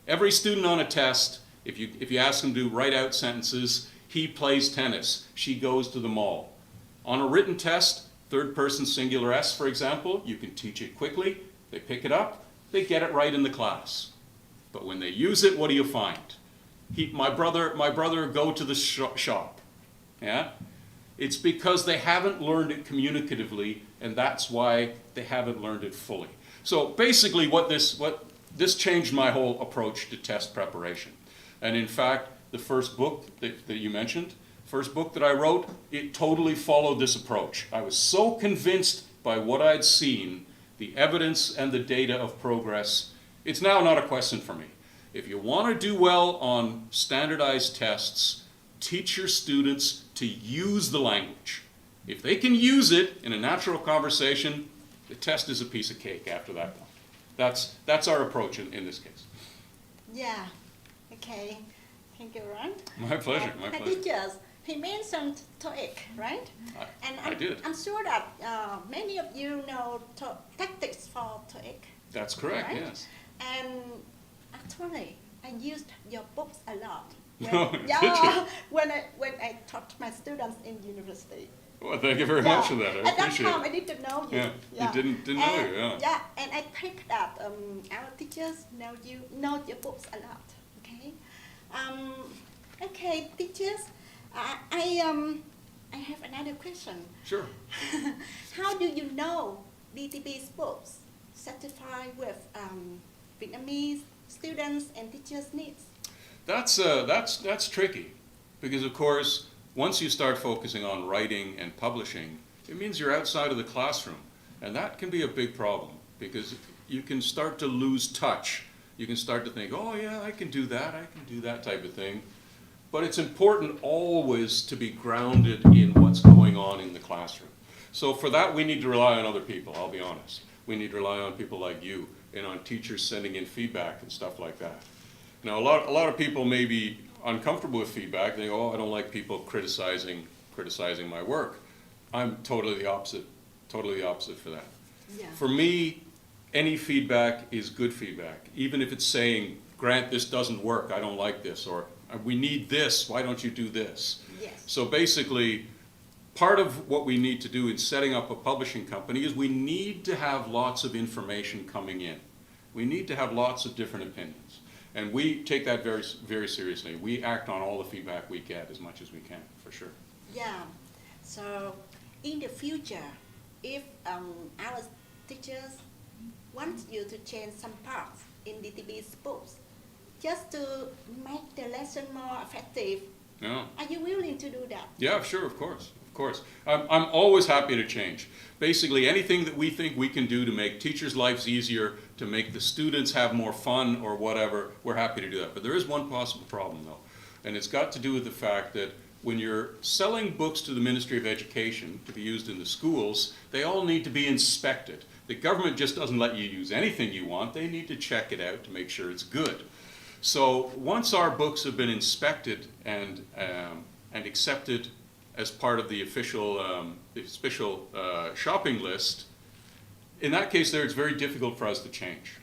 Every student on a test, if you ask them to write out sentences, he plays tennis, she goes to the mall. On a written test, third person singular S, for example, you can teach it quickly, they pick it up, they get it right in the class. But when they use it, what do you find? My brother go to the shop. Yeah? It's because they haven't learned it communicatively, and that's why they haven't learned it fully. So basically this changed my whole approach to test preparation. And in fact, the first book that you mentioned, first book that I wrote, it totally followed this approach. I was so convinced by what I'd seen, the evidence and the data of progress, it's now not a question for me. If you want to do well on standardized tests, teach your students to use the language. If they can use it in a natural conversation, the test is a piece of cake after that point. That's our approach in this case. Yeah. Okay. Thank you, Ron. My pleasure, my pleasure. Teachers, he mentioned Toeic, right? I did. I'm sure that many of you know tactics for Toeic. That's correct, right? yes. And actually, I used your books a lot. When I taught my students in university. Well, thank you very much for that. I At that appreciate time, it. I didn't know you. You didn't know you, yeah. Yeah, and I think that our teachers know your books a lot. Okay. Okay, teachers. I have another question. Sure. How do you know DTB's books satisfy with Vietnamese students and teachers' needs? That's tricky, because of course, once you start focusing on writing and publishing, it means you're outside of the classroom, and that can be a big problem, because you can start to lose touch. You can start to think, oh yeah, I can do that type of thing. But it's important always to be grounded in what's going on in the classroom. So for that, we need to rely on other people, I'll be honest. We need to rely on people like you, and on teachers sending in feedback and stuff like that. Now, a lot of people may be uncomfortable with feedback. They go, oh, I don't like people criticizing my work. I'm totally the opposite for that. Yeah. For me, any feedback is good feedback, even if it's saying, Grant, this doesn't work, I don't like this, or we need this, why don't you do this? Yes. So basically, part of what we need to do in setting up a publishing company is we need to have lots of information coming in. We need to have lots of different opinions. And we take that very, very seriously. We act on all the feedback we get as much as we can, for sure. Yeah. So in the future, if our teachers want you to change some parts in DTB's books, just to make the lesson more effective, Yeah. are you willing to do that? Yeah, sure, of course. Of course. I'm always happy to change. Basically, anything that we think we can do to make teachers' lives easier, to make the students have more fun or whatever, we're happy to do that. But there is one possible problem, though, and it's got to do with the fact that when you're selling books to the Ministry of Education to be used in the schools, they all need to be inspected. The government just doesn't let you use anything you want. They need to check it out to make sure it's good. So once our books have been inspected and accepted as part of the official shopping list, in that case there it's very difficult for us to change.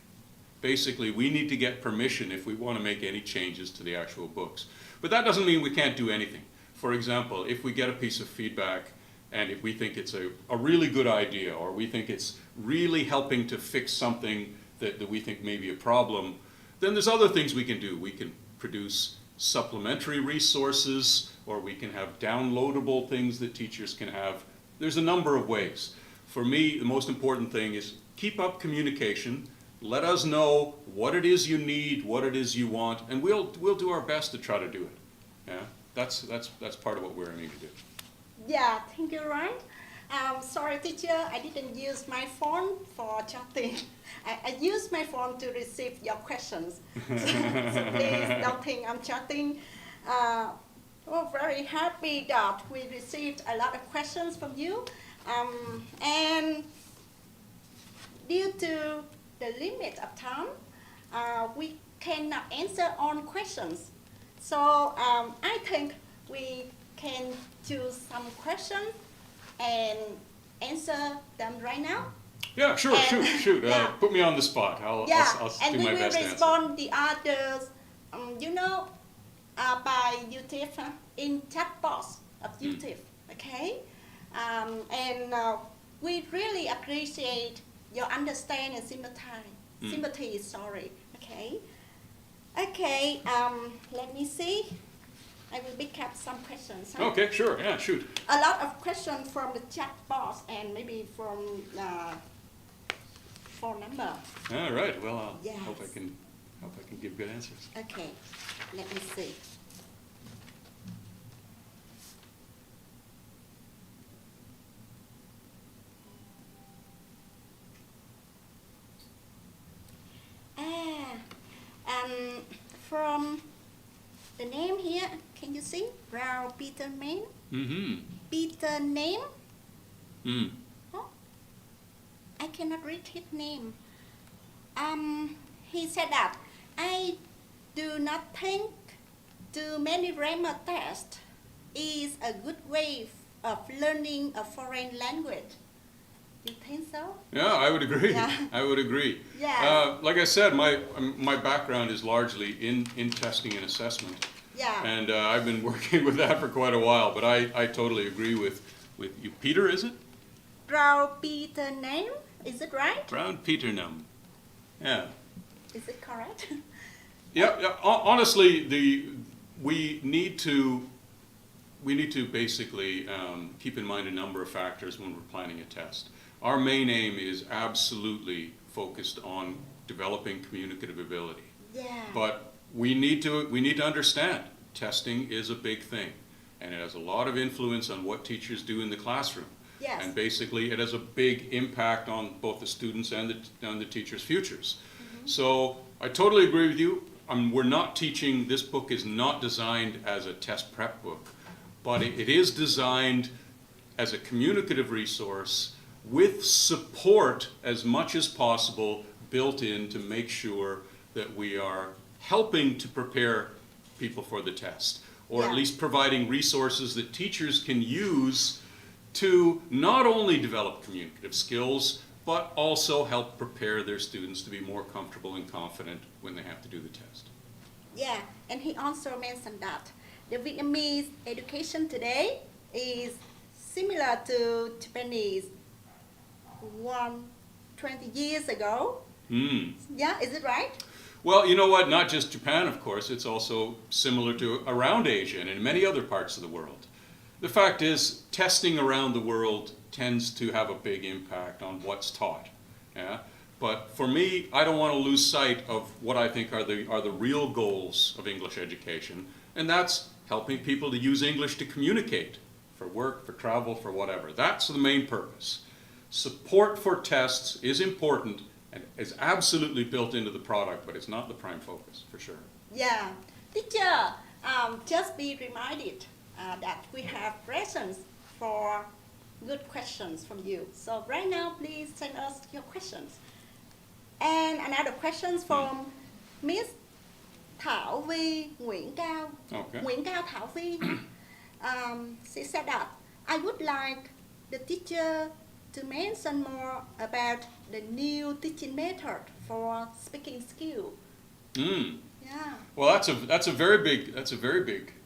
Basically, we need to get permission if we want to make any changes to the actual books. But that doesn't mean we can't do anything. For example, if we get a piece of feedback and if we think it's a really good idea, or we think it's really helping to fix something that we think may be a problem, then there's other things we can do. We can produce supplementary resources, or we can have downloadable things that teachers can have. There's a number of ways. For me, the most important thing is keep up communication. Let us know what it is you need, what it is you want, and we'll do our best to try to do it. Yeah, that's part of what we're aiming to do. Yeah, thank you, Ryan. Sorry, teacher, I didn't use my phone for chatting. I used my phone to receive your questions. So please don't think I'm chatting. We're very happy that we received a lot of questions from you. And due to the limit of time, we cannot answer all questions. So I think we can choose some questions and answer them right now. Yeah, sure, And- shoot. yeah. Put me on the spot. I'll And do we my will best to answer. respond the others, by YouTube in chat box of YouTube. Okay, and we really appreciate your understanding and sympathy. Sorry. Okay. Let me see. I will pick up some questions. Huh? Okay, sure. Yeah, shoot. A lot of questions from the chat box and maybe from phone number. All right. Well, I'll Yes. hope I can give good answers. Okay, let me see. From the name here, can you see? Brown Peter name? Mm-hmm. Peter name? Mm. Oh, I cannot read his name. He said that I do not think too many grammar tests is a good way of learning a foreign language. You think so? Yeah, I would agree. Yeah. I would agree. Yeah. Like I said, my background is largely in testing and assessment, Yeah. and I've been working with that for quite a while. But I totally agree with you. Peter, is it? Brown Peter name? Is it right? Brown Peternum. Yeah. Is it correct? Yeah. Honestly, we need to basically keep in mind a number of factors when we're planning a test. Our main aim is absolutely focused on developing communicative ability. Yeah. But we need to understand testing is a big thing, and it has a lot of influence on what teachers do in the classroom. Yes. And basically, it has a big impact on both the students and the teachers' futures. Mm-hmm. So I totally agree with you. We're not teaching. This book is not designed as a test prep book, but it is designed as a communicative resource with support as much as possible built in to make sure that we are helping to prepare people for the test, or at Yeah. least providing resources that teachers can use to not only develop communicative skills, but also help prepare their students to be more comfortable and confident when they have to do the test. Yeah, and he also mentioned that the Vietnamese education today is similar to Japanese 20 years ago. Hmm. Yeah, is it right? Well, you know what? Not just Japan, of course. It's also similar to around Asia and in many other parts of the world. The fact is, testing around the world tends to have a big impact on what's taught. Yeah? But for me, I don't want to lose sight of what I think are the real goals of English education, and that's helping people to use English to communicate, for work, for travel, for whatever. That's the main purpose. Support for tests is important and is absolutely built into the product, but it's not the prime focus, for sure. Yeah. Teacher, just be reminded that we have presents for good questions from you. So right now, please send us your questions. And another questions from Miss Thảo Vi Nguyễn Cao. Okay. Nguyễn Cao Thảo Vi. She said that I would like the teacher to mention more about the new teaching method for speaking skill. Mm. Yeah. Well, that's a very big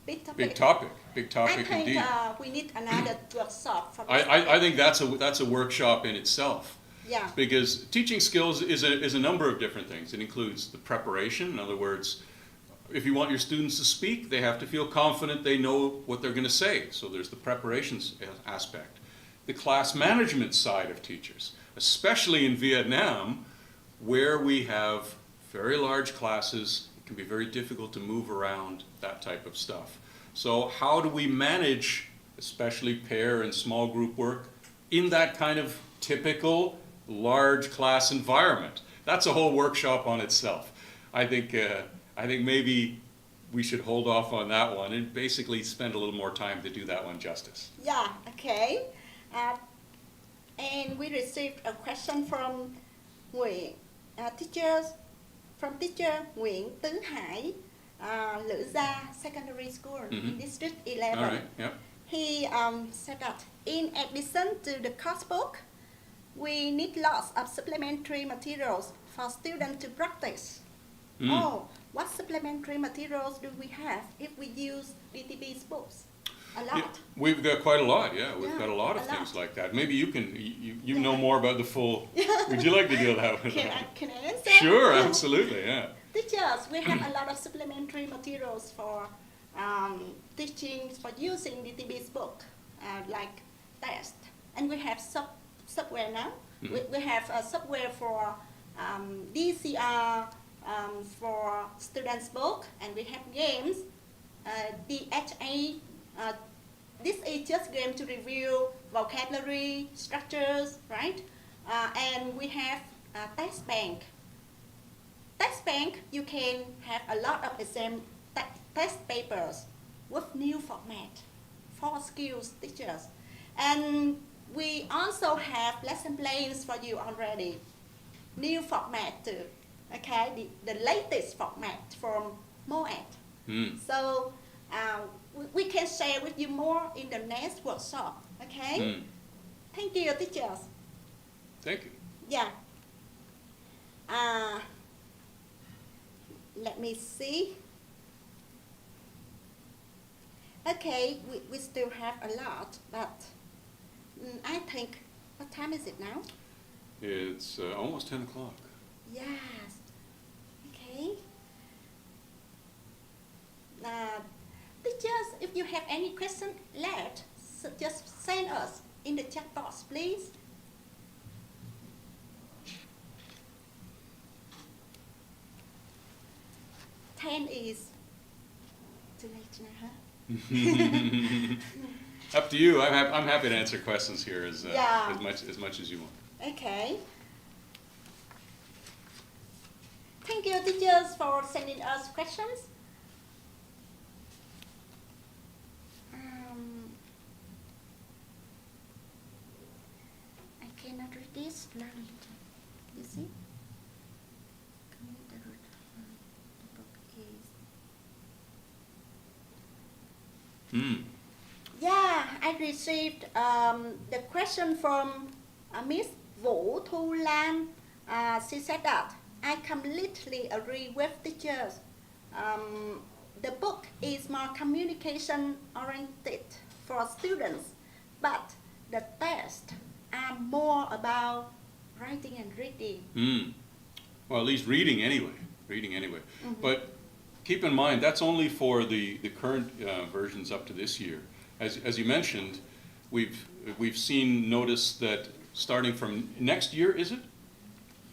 Big topic. Big topic I think indeed. we need another workshop for this. I think that's a workshop in itself, Yeah. because teaching skills is a number of different things. It includes the preparation. In other words, if you want your students to speak, they have to feel confident they know what they're going to say. So there's the preparations aspect. The class management side of teachers, especially in Vietnam, where we have very large classes. It can be very difficult to move around, that type of stuff. So how do we manage, especially pair and small group work, in that kind of typical large class environment? That's a whole workshop on itself. I think maybe we should hold off on that one and basically spend a little more time to do that one justice. Yeah, okay. And we received a question from teacher Nguyễn Tứ Hải, Lữ Gia Secondary School in District 11. All right, yeah. He said that in addition to the course book, we need lots of supplementary materials for students to practice. Oh, what supplementary materials do we have if we use DTB's books? A lot. Yeah, we've got quite a lot, yeah. We've got a lot of things like that. Maybe you can, you know more about the full, would you like to deal that with? Can I answer? Sure, absolutely, yeah. Teachers, we have a lot of supplementary materials for teaching, for using DTB's book, like test. And we have software now. We have a software for DCR, for students' book, and we have games. DHA, this is just game to review vocabulary, structures, right? And we have test bank. Test bank, you can have a lot of exam test papers with new format for skills teachers. And we also have lesson plans for you already. New format too, okay? The latest format from MOAT. So we can share with you more in the next workshop, okay? Thank you, teachers. Thank you. Yeah. Let me see. Okay, we still have a lot, but I think, what time is it now? It's almost 10 o'clock. Yes. Okay. Teachers, if you have any question left, so just send us in the chat box, please. Ten is too late now, huh? Up to you. I'm happy to answer questions here as much as you want. Okay. Thank you, teachers, for sending us questions. I cannot read this. You see? The book is. Yeah, I received the question from Miss Vũ Thu Lan. She said that I completely agree with teachers. The book is more communication oriented for students, but the tests are more about writing and reading. Well, at least reading anyway. But keep in mind, that's only for the current versions up to this year. As you mentioned, we've noticed that starting from next year, is it?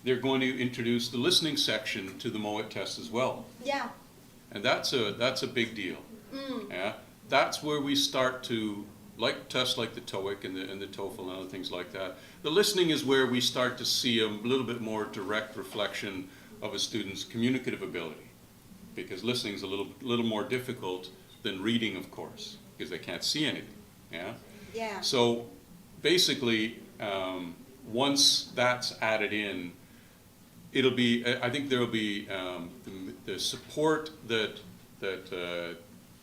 They're going to introduce the listening section to the MOAT test as well. Yeah. And that's a big deal. Yeah, that's where we start to, like tests like the Toeic and the TOEFL and other things like that. The listening is where we start to see a little bit more direct reflection of a student's communicative ability, because listening is a little more difficult than reading, of course, because they can't see anything. Yeah. Yeah. So basically, once that's added in, it'll be. I think there will be the support that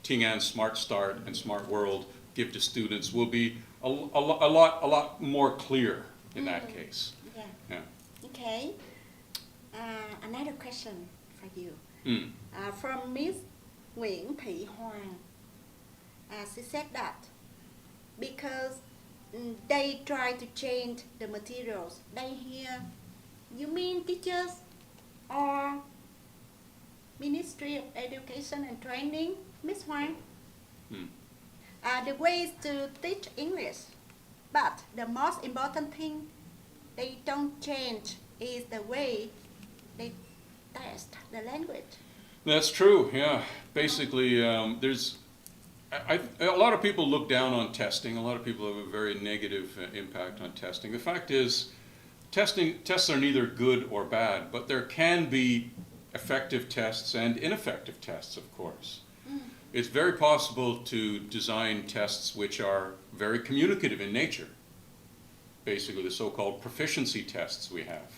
Ting An's Smart Start and Smart World give to students will be a lot more clear in that case. Yeah. Yeah. Okay. Another question for you. From Miss Nguyễn Thị Hoàng. She said that because they try to change the materials, they hear, you mean teachers or Ministry of Education and Training, Miss Hoàng? The ways to teach English, but the most important thing they don't change is the way they test the language. That's true. Yeah. Basically, there's. A lot of people look down on testing. A lot of people have a very negative impact on testing. The fact is, tests are neither good or bad, but there can be effective tests and ineffective tests, of course. It's very possible to design tests which are very communicative in nature. basically the so-called proficiency tests we have.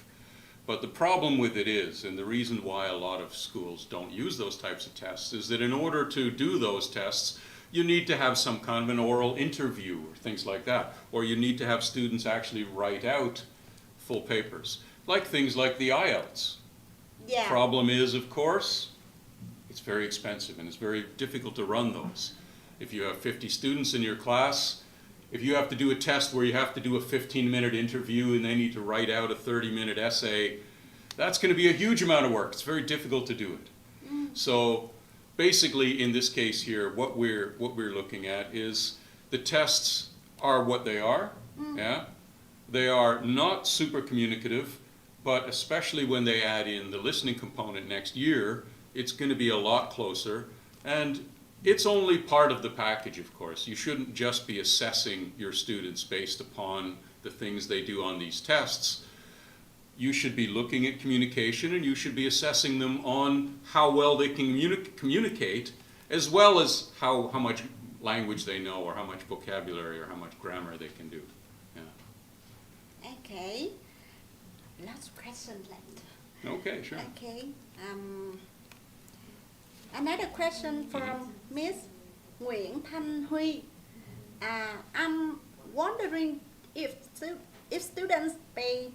But the problem with it is, and the reason why a lot of schools don't use those types of tests, is that in order to do those tests, you need to have some kind of an oral interview or things like that. Or you need to have students actually write out full papers. Like things like the IELTS. Yeah. Problem is, of course, it's very expensive and it's very difficult to run those. If you have 50 students in your class, if you have to do a test where you have to do a 15-minute interview and they need to write out a 30-minute essay, that's going to be a huge amount of work. It's very difficult to do it. So basically, in this case here, what we're looking at is the tests are what they are. Yeah, they are not super communicative, but especially when they add in the listening component next year, it's going to be a lot closer. And it's only part of the package, of course. You shouldn't just be assessing your students based upon the things they do on these tests. You should be looking at communication and you should be assessing them on how well they can communicate, as well as how much language they know or how much vocabulary or how much grammar they can do. Yeah. Okay. Last question left. Okay, sure. Okay. Another question from Miss Nguyễn Thanh Huy. I'm wondering if students pay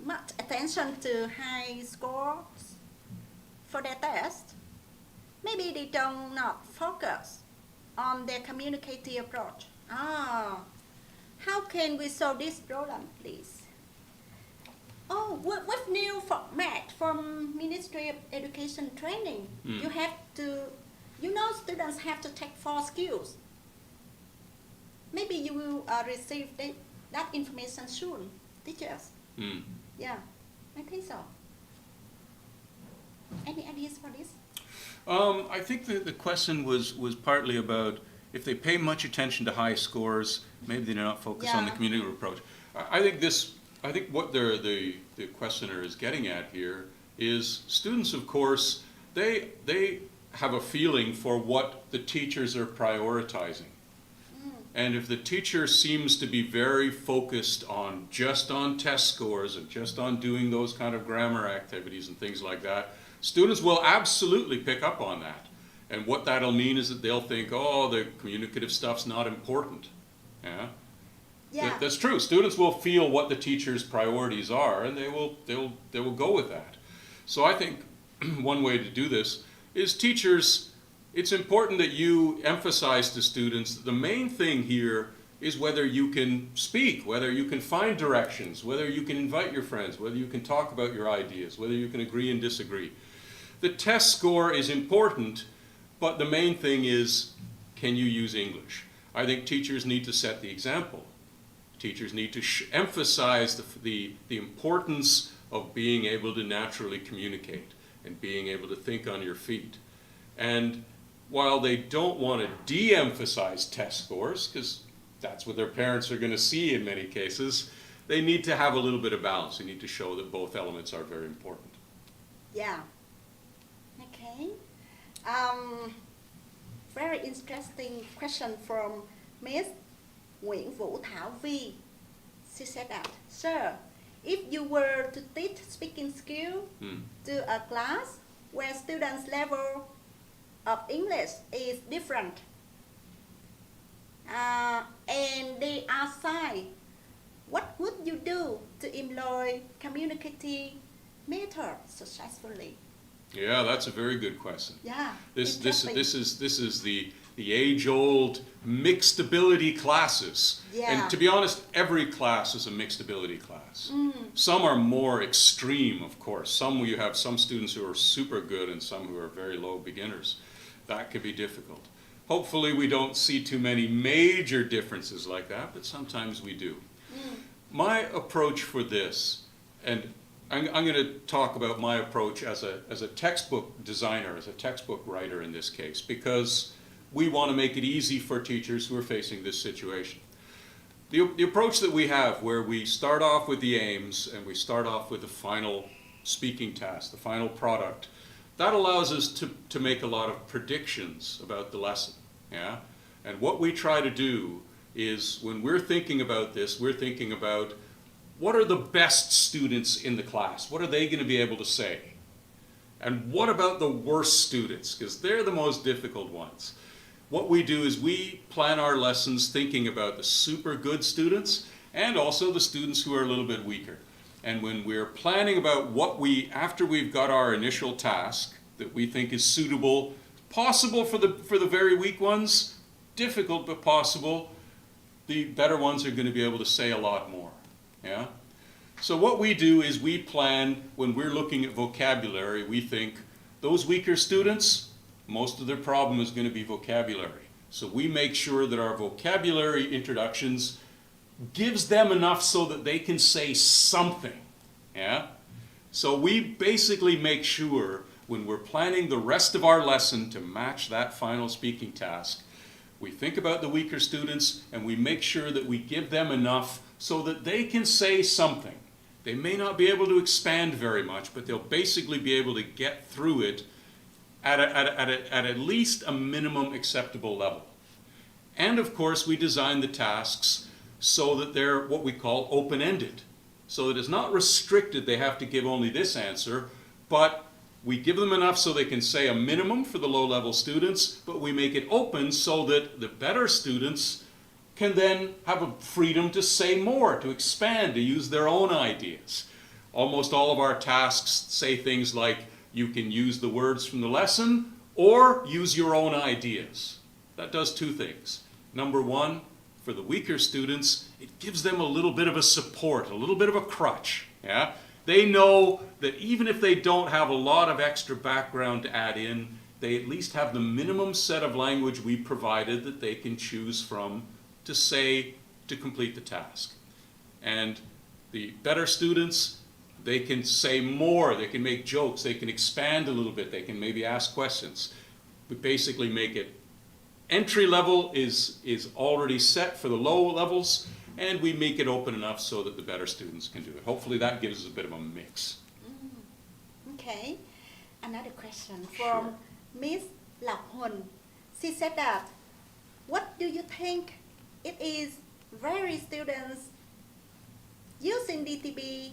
much attention to high scores for their test. Maybe they do not focus on their communicative approach. How can we solve this problem, please? Oh, with new format from Ministry of Education Training, you have to, students have to take 4 skills. Maybe you will receive that information soon, teachers. Yeah, I think so. Any ideas for this? I think the question was partly about if they pay much attention to high scores, maybe they do not focus on the communicative approach. I think what the questioner is getting at here is students, of course, they have a feeling for what the teachers are prioritizing. And if the teacher seems to be very focused on just on test scores and just on doing those kind of grammar activities and things like that, students will absolutely pick up on that. And what that'll mean is that they'll think, oh, the communicative stuff's not important. Yeah. Yeah. That's true. Students will feel what the teacher's priorities are, and they will go with that. So I think one way to do this is teachers. It's important that you emphasize to students that the main thing here is whether you can speak, whether you can find directions, whether you can invite your friends, whether you can talk about your ideas, whether you can agree and disagree. The test score is important, but the main thing is, can you use English? I think teachers need to set the example. Teachers need to emphasize the importance of being able to naturally communicate and being able to think on your feet. And while they don't want to de-emphasize test scores, because that's what their parents are going to see in many cases, they need to have a little bit of balance. They need to show that both elements are very important. Yeah. Okay. Very interesting question from Miss Nguyễn Vũ Thảo Vi. She said that, Sir, if you were to teach speaking skill to a class where students' level of English is different, and they are shy, what would you do to employ communicative methods successfully? Yeah, that's a very good question. Yeah. This is the age-old mixed ability classes. Yeah. And to be honest, every class is a mixed ability class. Some are more extreme, of course. You have some students who are super good and some who are very low beginners. That could be difficult. Hopefully we don't see too many major differences like that, but sometimes we do. My approach for this, and I'm going to talk about my approach as a textbook designer, as a textbook writer in this case, because we want to make it easy for teachers who are facing this situation. The approach that we have, where we start off with the aims and we start off with the final speaking task, the final product, that allows us to make a lot of predictions about the lesson. Yeah? And what we try to do is when we're thinking about this, we're thinking about what are the best students in the class? What are they going to be able to say? And what about the worst students? Because they're the most difficult ones. What we do is we plan our lessons thinking about the super good students and also the students who are a little bit weaker. And when we're planning about what after we've got our initial task that we think is suitable, possible for the very weak ones, difficult but possible, the better ones are going to be able to say a lot more. Yeah? So what we do is we plan, when we're looking at vocabulary, we think those weaker students, most of their problem is going to be vocabulary. So we make sure that our vocabulary introductions gives them enough so that they can say something. Yeah? So we basically make sure when we're planning the rest of our lesson to match that final speaking task, we think about the weaker students and we make sure that we give them enough so that they can say something. They may not be able to expand very much, but they'll basically be able to get through it at least a minimum acceptable level. And of course, we design the tasks so that they're what we call open-ended. So that it's not restricted, they have to give only this answer, but we give them enough so they can say a minimum for the low-level students, but we make it open so that the better students can then have a freedom to say more, to expand, to use their own ideas. Almost all of our tasks say things like, you can use the words from the lesson or use your own ideas. That does two things. Number one, for the weaker students, it gives them a little bit of a support, a little bit of a crutch. Yeah? They know that even if they don't have a lot of extra background to add in, they at least have the minimum set of language we provided that they can choose from to say, to complete the task. And the better students, they can say more, they can make jokes, they can expand a little bit, they can maybe ask questions. We basically make it entry level is already set for the low levels, and we make it open enough so that the better students can do it. Hopefully that gives us a bit of a mix. Okay. Another question from Miss Lap Hun. She said that, what do you think it is very students using DTB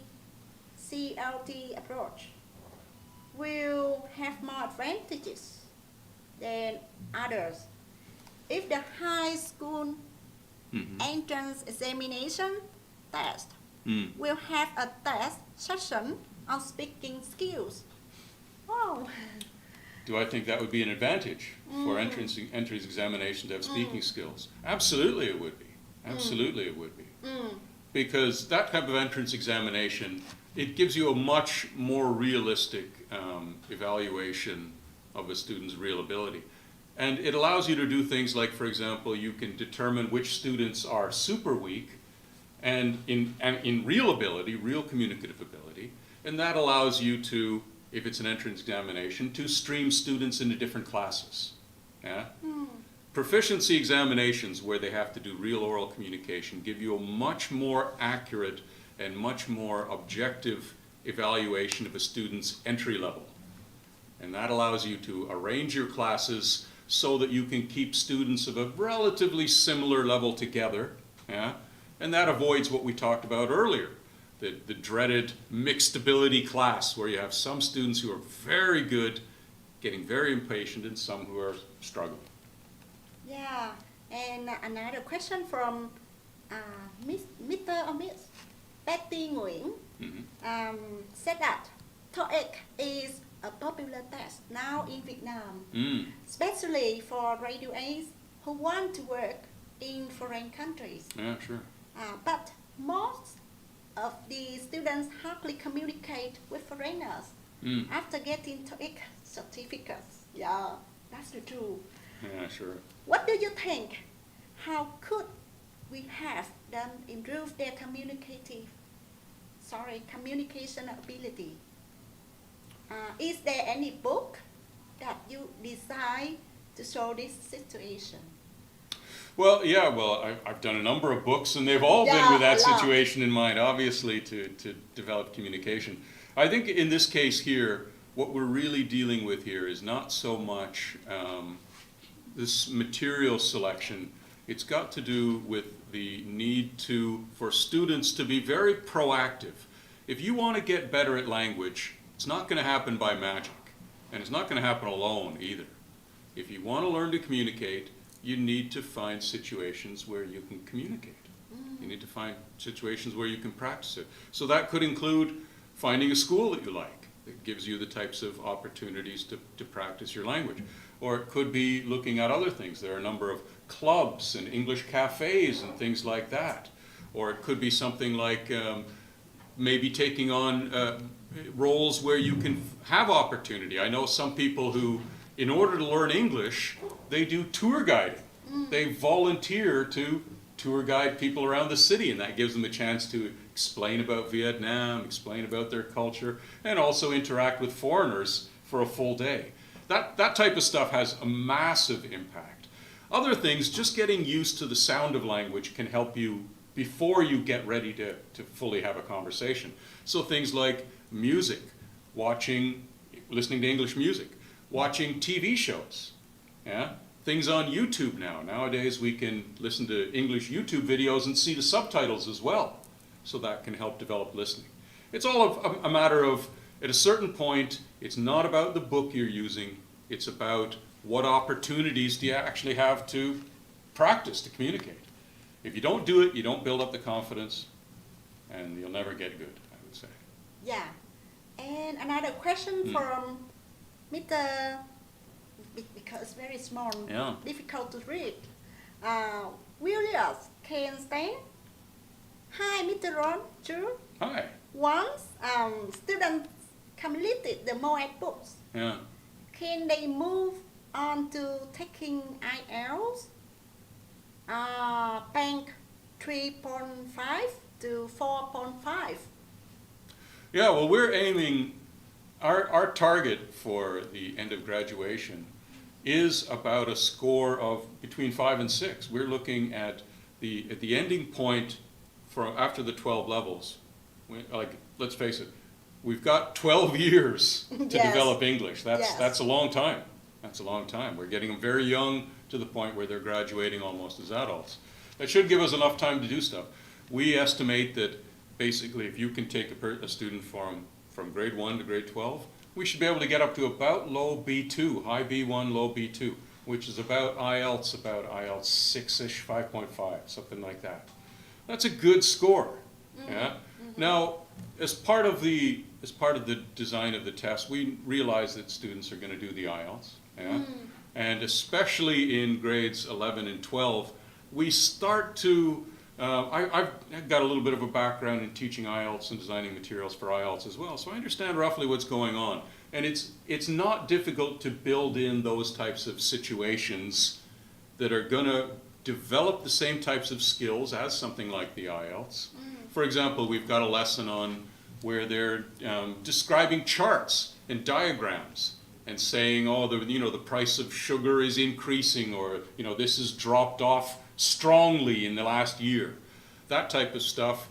CLT approach will have more advantages than others if the high school entrance examination test will have a test session on speaking skills? Oh. Do I think that would be an advantage for entrance examination to have speaking skills? Absolutely it would be. Absolutely it would be. Because that type of entrance examination, it gives you a much more realistic evaluation of a student's real ability. And it allows you to do things like, for example, you can determine which students are super weak and in real ability, real communicative ability, and that allows you to, if it's an entrance examination, to stream students into different classes. Yeah? Proficiency examinations where they have to do real oral communication give you a much more accurate and much more objective evaluation of a student's entry level. And that allows you to arrange your classes so that you can keep students of a relatively similar level together. Yeah? And that avoids what we talked about earlier, the dreaded mixed ability class where you have some students who are very good, getting very impatient, and some who are struggling. Yeah, and another question from Mr. or Miss Betty Nguyen said that Toeic is a popular test now in Vietnam, especially for graduates who want to work in foreign countries. Yeah, sure. But most of the students hardly communicate with foreigners after getting Toeic certificates. Yeah, that's the truth. Yeah, sure. What do you think? How could we have them improve their communication ability? Is there any book that you decide to show this situation? Well, yeah, I've done a number of books, and they've all been with that situation in mind, obviously, to develop communication. I think in this case here, what we're really dealing with here is not so much this material selection. It's got to do with the need for students to be very proactive. If you want to get better at language, it's not going to happen by magic, and it's not going to happen alone either. If you want to learn to communicate, you need to find situations where you can communicate. You need to find situations where you can practice it. So that could include finding a school that you like, that gives you the types of opportunities to practice your language. Or it could be looking at other things. There are a number of clubs and English cafes and things like that. Or it could be something like maybe taking on roles where you can have opportunity. I know some people who, in order to learn English, they do tour guiding. They volunteer to tour guide people around the city, and that gives them a chance to explain about Vietnam, explain about their culture, and also interact with foreigners for a full day. That type of stuff has a massive impact. Other things, just getting used to the sound of language can help you before you get ready to fully have a conversation. So things like music, listening to English music, watching TV shows, yeah? Things on YouTube now. Nowadays we can listen to English YouTube videos and see the subtitles as well. So that can help develop listening. It's all a matter of, at a certain point, it's not about the book you're using, it's about what opportunities do you actually have to practice, to communicate. If you don't do it, you don't build up the confidence, and you'll never get good, I would say. Yeah. And another question from Mr. Because it's very small, Yeah. difficult to read. Williams can stand. Hi, Mr. Ron. Sure. Hi. Once students completed the MOAD books, Yeah. can they move on to taking IELTS? Bank 3.5 to 4.5. Yeah, well, we're aiming, our target for the end of graduation is about a score of between 5 and 6. We're looking at the ending point for after the 12 levels. Let's face it, we've got 12 years to Yes. develop English. Yes. That's a long time. That's a long time. We're getting them very young to the point where they're graduating almost as adults. That should give us enough time to do stuff. We estimate that basically if you can take a student from grade 1 to grade 12, we should be able to get up to about low B2, high B1, low B2, which is about IELTS 6-ish, 5.5, something like that. That's a good score. Yeah. Now, as part of the design of the test, we realize that students are going to do the IELTS. Yeah. And especially in grades 11 and 12, we start to, I've got a little bit of a background in teaching IELTS and designing materials for IELTS as well, so I understand roughly what's going on. And it's not difficult to build in those types of situations that are going to develop the same types of skills as something like the IELTS. For example, we've got a lesson on where they're describing charts and diagrams and saying, oh, the price of sugar is increasing, or this has dropped off strongly in the last year. That type of stuff.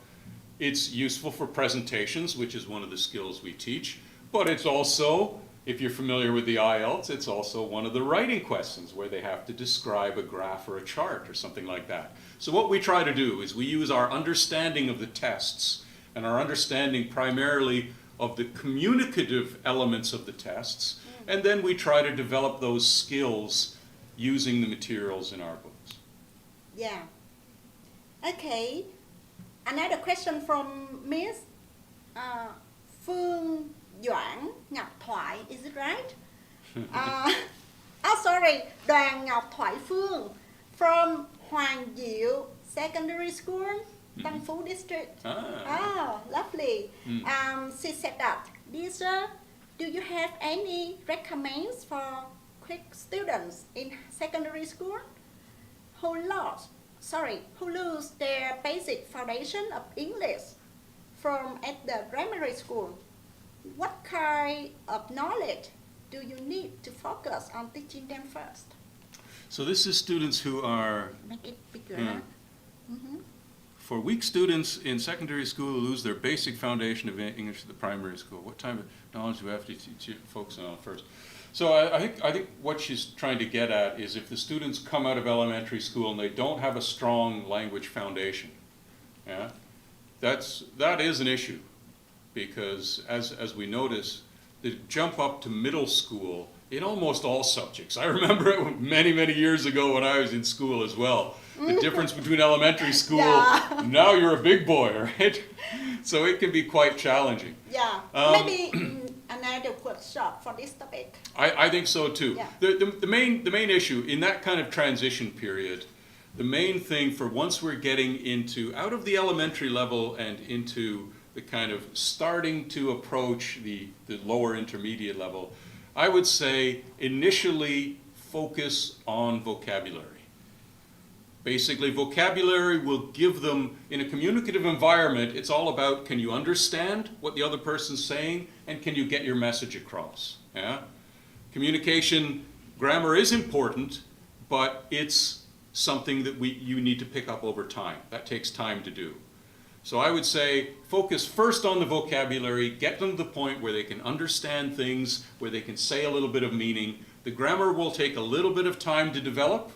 It's useful for presentations, which is one of the skills we teach, but it's also, if you're familiar with the IELTS, it's also one of the writing questions where they have to describe a graph or a chart or something like that. So what we try to do is we use our understanding of the tests and our understanding primarily of the communicative elements of the tests, and then we try to develop those skills using the materials in our books. Yeah. Okay. Another question from Miss Phương Doãn Ngọc Thoại. Is it right? Sorry. Đoàn Ngọc Thoại Phương from Hoàng Diệu Secondary School, Tân Phú District. Oh, lovely. She said that, dear sir, do you have any recommends for quick students in secondary school who lose their basic foundation of English from at the grammar school? What kind of knowledge do you need to focus on teaching them first? So this is students who are, Make it bigger. for weak students in secondary school who lose their basic foundation of English at the primary school. What type of knowledge do we have to teach folks on first? So I think what she's trying to get at is if the students come out of elementary school and they don't have a strong language foundation, yeah, that is an issue, because as we notice, the jump up to middle school in almost all subjects. I remember it many years ago when I was in school as well. The difference between elementary school, Yeah. now you're a big boy, right? So it can be quite challenging. Yeah, maybe another workshop for this topic. I think so too. Yeah. The main issue in that kind of transition period, the main thing for once we're getting into out of the elementary level and into the kind of starting to approach the lower intermediate level, I would say initially focus on vocabulary. Basically, vocabulary will give them, in a communicative environment, it's all about, can you understand what the other person's saying, and can you get your message across? Yeah? Communication, grammar is important, but it's something that you need to pick up over time. That takes time to do. So I would say, focus first on the vocabulary, get them to the point where they can understand things, where they can say a little bit of meaning. The grammar will take a little bit of time to develop.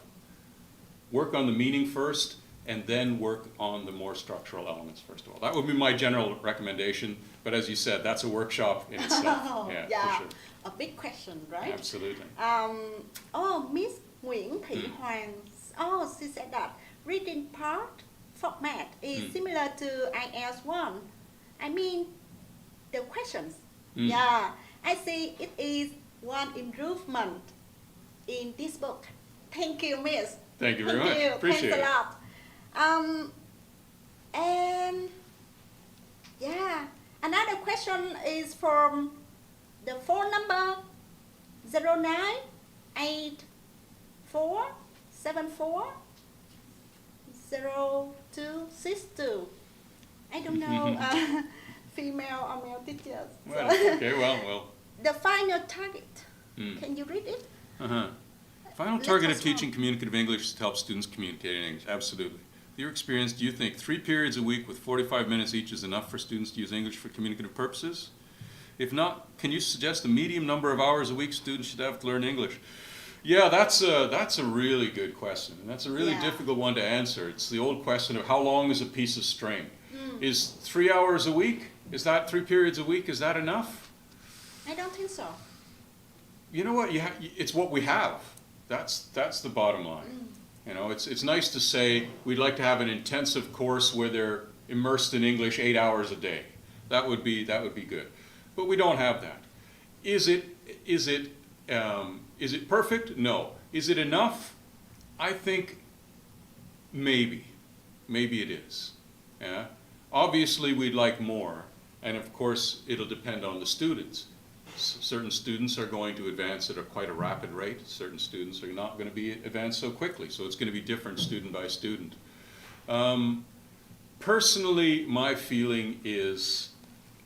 Work on the meaning first, and then work on the more structural elements first of all. That would be my general recommendation, but as you said, that's a workshop in itself. Yeah, for sure. A big question, right? Absolutely. Miss Nguyễn Thị Hoàng, she said that reading part format is similar to IELTS 1. I mean, the questions. Yeah, I see it is one improvement in this book. Thank you, Miss. Thank you very much. Appreciate Thanks a lot. And yeah, another question is from the phone number 0984740262. I don't know female or male teachers. Well, okay, well. The final target. Can you read it? Final target of teaching communicative English is to help students communicate in English. Absolutely. In your experience, do you think 3 periods a week with 45 minutes each is enough for students to use English for communicative purposes? If not, can you suggest a medium number of hours a week students should have to learn English? Yeah, that's a really good question. And that's a really difficult one to answer. It's the old question of how long is a piece of string? Is 3 hours a week? Is that 3 periods a week? Is that enough? I don't think so. You know what? It's what we have. That's the bottom line. You know, it's nice to say we'd like to have an intensive course where they're immersed in English 8 hours a day. That would be good. But we don't have that. Is it perfect? No. Is it enough? I think maybe it is. Yeah. Obviously, we'd like more, and of course, it'll depend on the students. Certain students are going to advance at quite a rapid rate. Certain students are not going to be advanced so quickly. So it's going to be different student by student. Personally, my feeling is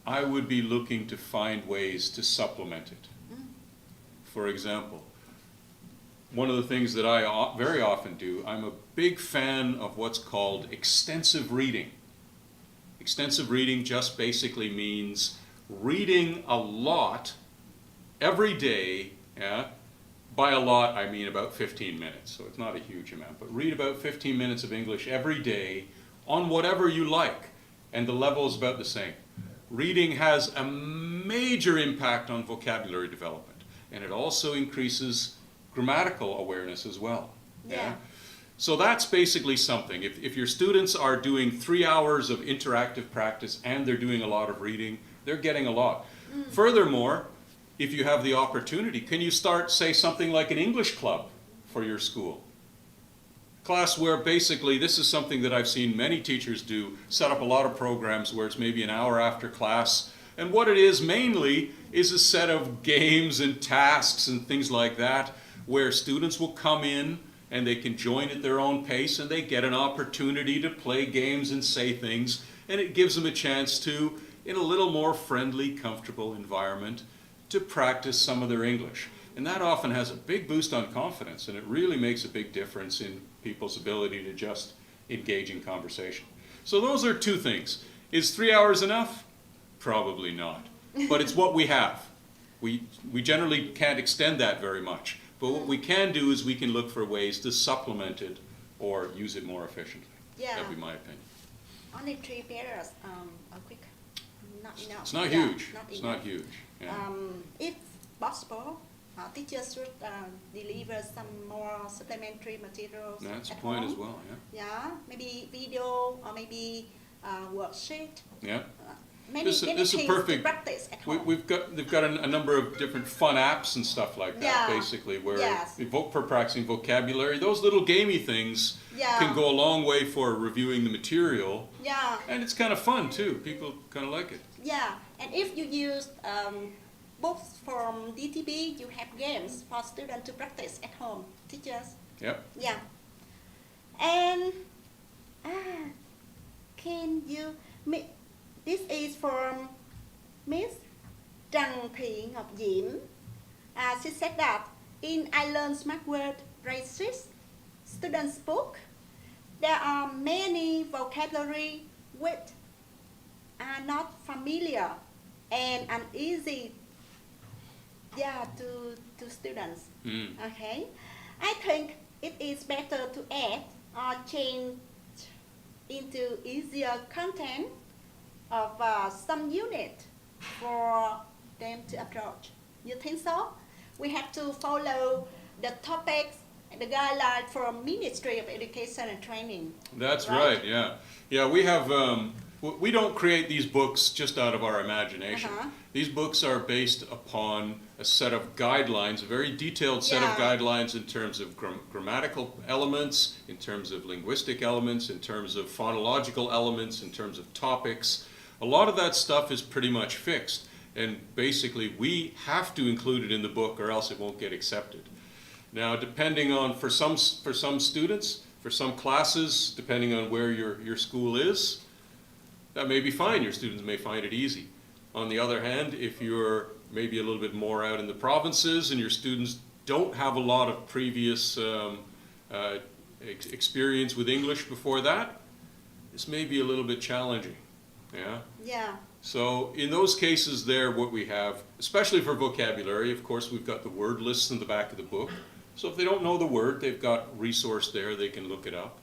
I would be looking to find ways to supplement it. For example, one of the things that I very often do, I'm a big fan of what's called extensive reading. Extensive reading just basically means reading a lot every day. Yeah? By a lot, I mean about 15 minutes, so it's not a huge amount, but read about 15 minutes of English every day on whatever you like, and the level is about the same. Reading has a major impact on vocabulary development, and it also increases grammatical awareness as well. Yeah? So that's basically something. If your students are doing 3 hours of interactive practice and they're doing a lot of reading, they're getting a lot. Furthermore, if you have the opportunity, can you start, say, something like an English club for your school? Class where basically, this is something that I've seen many teachers do, set up a lot of programs where it's maybe an hour after class, and what it is mainly is a set of games and tasks and things like that, where students will come in and they can join at their own pace and they get an opportunity to play games and say things, and it gives them a chance to, in a little more friendly, comfortable environment, to practice some of their English. And that often has a big boost on confidence, and it really makes a big difference in people's ability to just engage in conversation. So those are two things. Is 3 hours enough? Probably not. But it's what we have. We generally can't extend that very much. But what we can do is we can look for ways to supplement it or use it more efficiently. Yeah. That'd be my opinion. Only 3 paragraphs are quick. Not enough. It's not Yeah, huge. It's enough. not huge. Yeah. If possible, teachers should deliver some more supplementary materials. That's the at point home. as well. Yeah. Yeah, maybe video or maybe worksheet. Yeah. Many This is a things to perfect- practice at home. They've got a number of different fun apps and stuff like that, Yeah. basically, where Yes. for practicing vocabulary, those little gamey things Yeah. can go a long way for reviewing the material, Yeah, and it's kind of fun too. People kind of like it. yeah. And if you use books from DTB, you have games for students to practice at home. Teachers. Yep. Yeah. And can you this is from Miss Trần Thị Ngọc Diễm. She said that in I Learn Smart Word Phrases students book, there are many vocabulary which are not familiar and uneasy to students. Okay. I think it is better to add or change into easier content of some unit for them to approach. You think so? We have to follow the topics, the guidelines from Ministry of Education and Training. That's right. Yeah. Yeah. We have. We don't create these books just out of our imagination. These books are based upon a set of guidelines, a very detailed set of guidelines in terms of grammatical elements, in terms of linguistic elements, in terms of phonological elements, in terms of topics. A lot of that stuff is pretty much fixed, and basically we have to include it in the book or else it won't get accepted. Now, depending on, for some students, for some classes, depending on where your school is, that may be fine. Your students may find it easy. On the other hand, if you're maybe a little bit more out in the provinces and your students don't have a lot of previous experience with English before that, this may be a little bit challenging. Yeah? Yeah. So in those cases there, what we have, especially for vocabulary, of course, we've got the word lists in the back of the book. So if they don't know the word, they've got a resource there, they can look it up.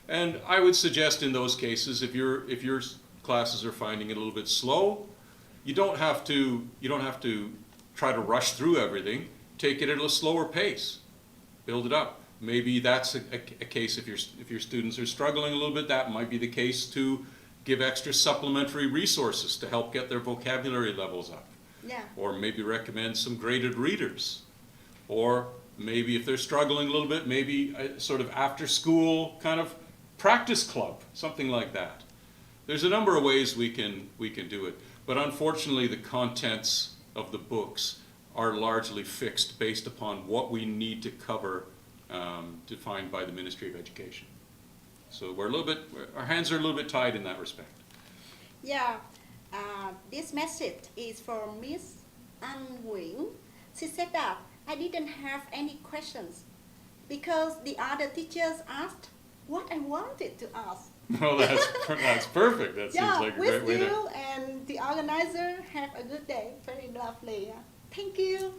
And I would suggest in those cases, if your classes are finding it a little bit slow, you don't have to try to rush through everything. Take it at a slower pace. Build it up. Maybe that's a case if your students are struggling a little bit, that might be the case to give extra supplementary resources to help get their vocabulary levels up. Yeah. Or maybe recommend some graded readers. Or maybe if they're struggling a little bit, maybe a sort of after school kind of practice club, something like that. There's a number of ways we can do it. But unfortunately, the contents of the books are largely fixed based upon what we need to cover, defined by the Ministry of Education. So our hands are a little bit tied in that respect. Yeah, this message is from Miss Nguyễn. She said that I didn't have any questions because the other teachers asked what I wanted to ask. Well, that's perfect. That seems like a great way to... you and the organizer have a good day. Very lovely. Thank you.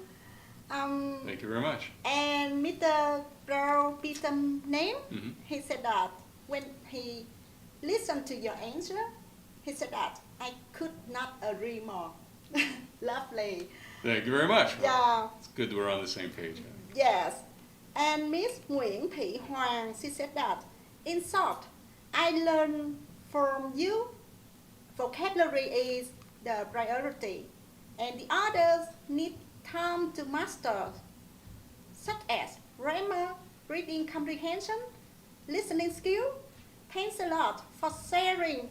Thank you very much. And Mr. Brown Peter name, Mm-hmm. he said that when he listened to your answer, he said that I could not agree more. Lovely. Thank you very much. Yeah. It's good that we're on the same page. Yes. And Miss Nguyễn Thị Hoàng, she said that, in short, I learned from you, vocabulary is the priority, and the others need time to master, such as grammar, reading comprehension, listening skill. Thanks a lot for sharing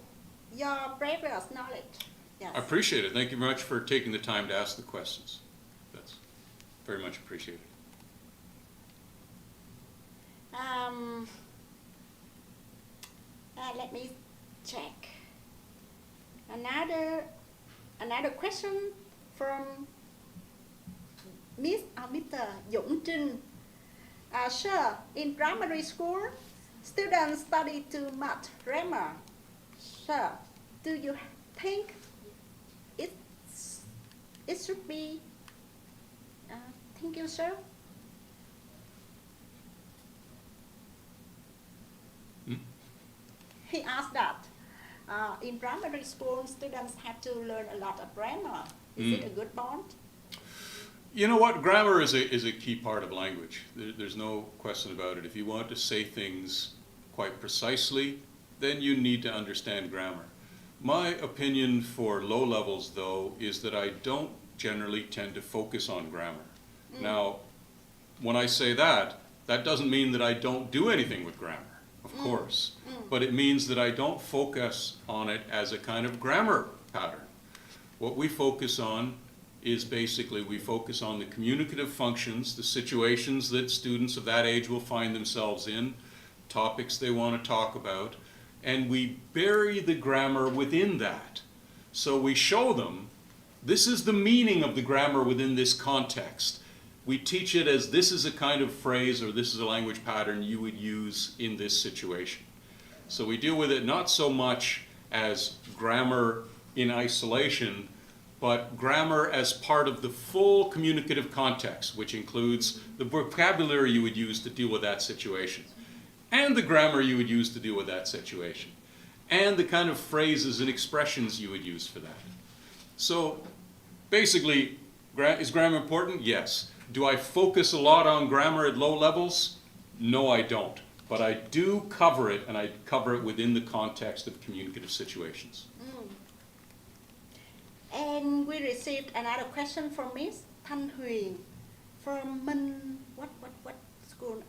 your previous knowledge. Yes. I appreciate it. Thank you very much for taking the time to ask the questions. That's very much appreciated. Let me check. Another question from Mr. Dũng Trinh. Sir, in primary school, students study too much grammar. Sir, do you think it should be Thank you, sir. He asked that in primary school, students have to learn a lot of grammar. Is it a good point? You know what? Grammar is a key part of language. There's no question about it. If you want to say things quite precisely, then you need to understand grammar. My opinion for low levels, though, is that I don't generally tend to focus on grammar. Now, when I say that, that doesn't mean that I don't do anything with grammar, of course. But it means that I don't focus on it as a kind of grammar pattern. What we focus on is basically we focus on the communicative functions, the situations that students of that age will find themselves in, topics they want to talk about, and we bury the grammar within that. So we show them, this is the meaning of the grammar within this context. We teach it as this is a kind of phrase or this is a language pattern you would use in this situation. So we deal with it not so much as grammar in isolation, but grammar as part of the full communicative context, which includes the vocabulary you would use to deal with that situation, and the grammar you would use to deal with that situation, and the kind of phrases and expressions you would use for that. So basically, is grammar important? Yes. Do I focus a lot on grammar at low levels? No, I don't. But I do cover it, and I cover it within the context of communicative situations. And we received another question from Miss Thanh Huyền from what school?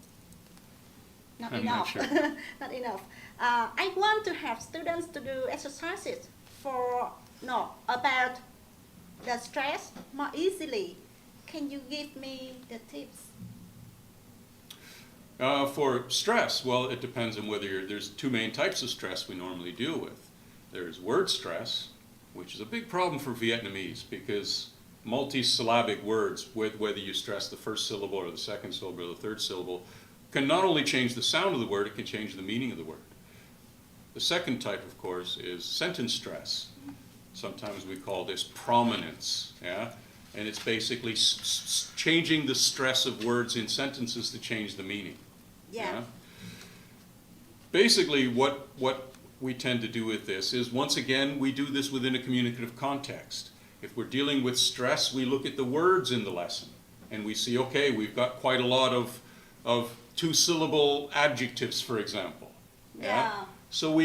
Not I'm enough. not sure. Not enough. I want to have students to do exercises about the stress more easily. Can you give me the tips? For stress, well, it depends on whether there's two main types of stress we normally deal with. There's word stress, which is a big problem for Vietnamese because multisyllabic words, whether you stress the first syllable or the second syllable or the third syllable, can not only change the sound of the word, it can change the meaning of the word. The second type, of course, is sentence stress. Sometimes we call this prominence, yeah? And it's basically changing the stress of words in sentences to change the meaning. Yeah. Basically, what we tend to do with this is, once again, we do this within a communicative context. If we're dealing with stress, we look at the words in the lesson, and we see, okay, we've got quite a lot of two-syllable adjectives, for example. Yeah. So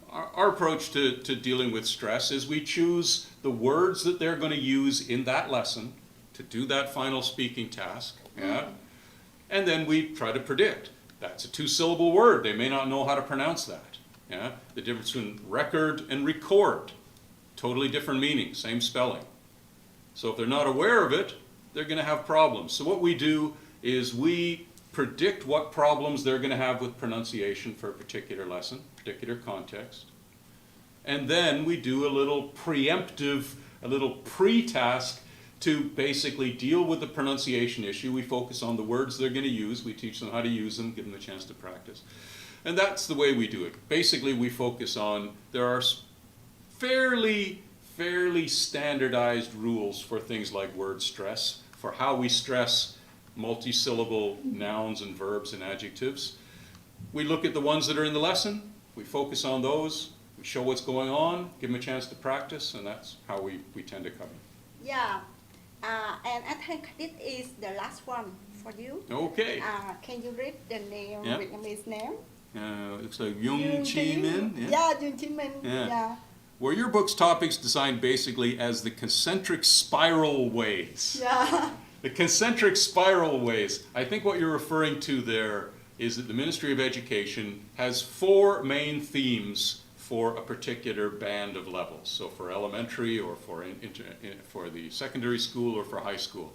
our approach to dealing with stress is we choose the words that they're going to use in that lesson to do that final speaking task, yeah? And then we try to predict. That's a two-syllable word. They may not know how to pronounce that. Yeah? The difference between record and record, totally different meaning, same spelling. So if they're not aware of it, they're going to have problems. So what we do is we predict what problems they're going to have with pronunciation for a particular lesson, particular context. And then we do a little preemptive, a little pre-task to basically deal with the pronunciation issue. We focus on the words they're going to use. We teach them how to use them, give them a chance to practice. And that's the way we do it. Basically, we focus on, there are fairly standardized rules for things like word stress, for how we stress multi-syllable nouns and verbs and adjectives. We look at the ones that are in the lesson, we focus on those, we show what's going on, give them a chance to practice, and that's how we tend to cover. Yeah, and I think this is the last one for you. Okay. Can you read the name, Yeah. Vietnamese name? Looks like Yoon Chi Min. Yeah, Yoon Chi Min. Yeah. Yeah. Were your book's topics designed basically as the concentric spiral ways? Yeah. The concentric spiral ways. I think what you're referring to there is that the Ministry of Education has 4 main themes for a particular band of levels. So for elementary or for the secondary school or for high school.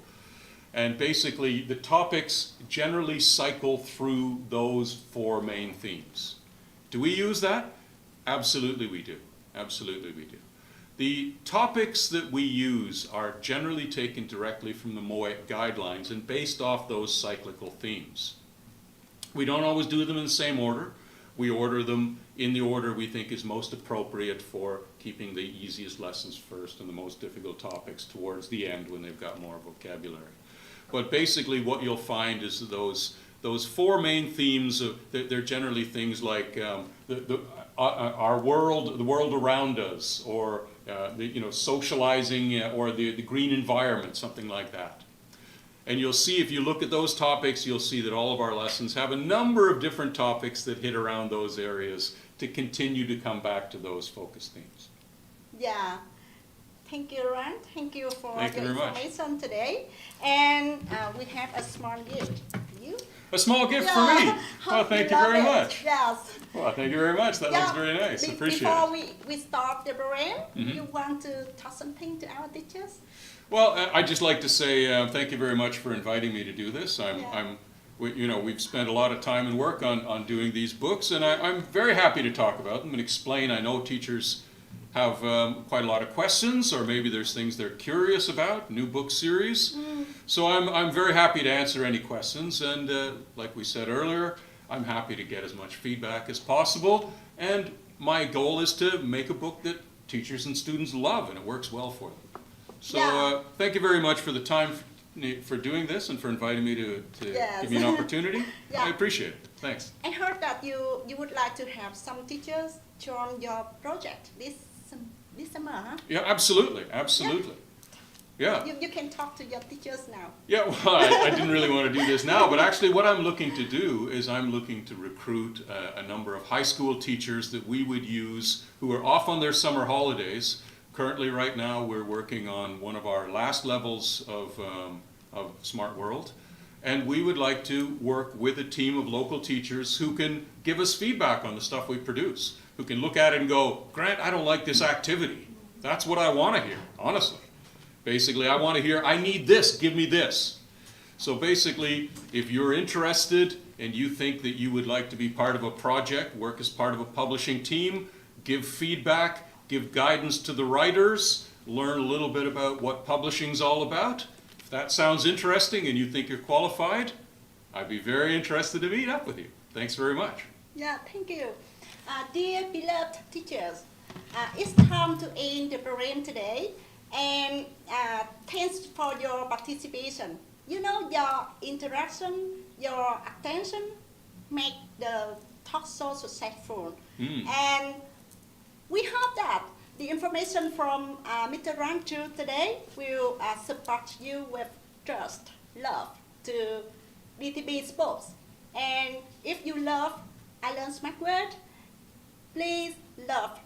And basically the topics generally cycle through those 4 main themes. Do we use that? Absolutely we do. Absolutely we do. The topics that we use are generally taken directly from the MOEC guidelines and based off those cyclical themes. We don't always do them in the same order. We order them in the order we think is most appropriate for keeping the easiest lessons first and the most difficult topics towards the end when they've got more vocabulary. But basically what you'll find is those four main themes, they're generally things like our world, the world around us, or socializing, or the green environment, something like that. And you'll see, if you look at those topics, you'll see that all of our lessons have a number of different topics that hit around those areas to continue to come back to those focus themes. Yeah. Thank you, Ron. Thank you for Thank you your very much. information today. And we have a small gift. You? A small gift for me. Well, thank you very much. Yes. Well, thank you very much. That looks very nice. Appreciate before it. we start the program, you want to talk something to our teachers? Well, I'd just like to say thank you very much for inviting me to do this. We've spent a lot of time and work on doing these books, and I'm very happy to talk about them and explain. I know teachers have quite a lot of questions, or maybe there's things they're curious about, new book series. So I'm very happy to answer any questions, and like we said earlier, I'm happy to get as much feedback as possible, and my goal is to make a book that teachers and students love and it works well for them. So thank you very much for the time for doing this and for inviting me to give me an opportunity. I appreciate it. Thanks. I heard that you would like to have some teachers join your project this summer, huh? Yeah, absolutely. Yeah. You can talk to your teachers now. Yeah, well, I didn't really want to do this now, but actually what I'm looking to do is I'm looking to recruit a number of high school teachers that we would use who are off on their summer holidays. Currently, right now, we're working on one of our last levels of Smart World, and we would like to work with a team of local teachers who can give us feedback on the stuff we produce, who can look at it and go, Grant, I don't like this activity. That's what I want to hear, honestly. Basically, I want to hear, I need this, give me this. So basically, if you're interested and you think that you would like to be part of a project, work as part of a publishing team, give feedback, give guidance to the writers, learn a little bit about what publishing's all about. If that sounds interesting and you think you're qualified, I'd be very interested to meet up with you. Thanks very much. Yeah, thank you. Dear beloved teachers, it's time to end the program today, and thanks for your participation. You know, your interaction, your attention make the talk so successful. And we hope that the information from Mr. Ranchu today will support you with trust, love to DTB sports. And if you love I Learn Smart Word, please love,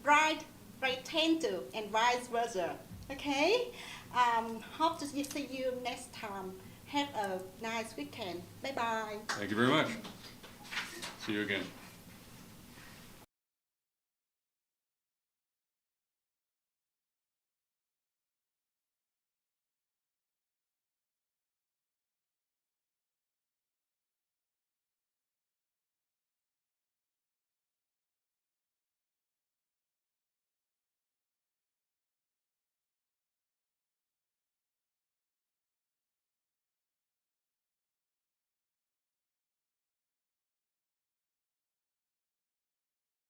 write, pretend to, and vice versa. Okay? Hope to see you next time. Have a nice weekend. Bye-bye. Thank you very much. See you again.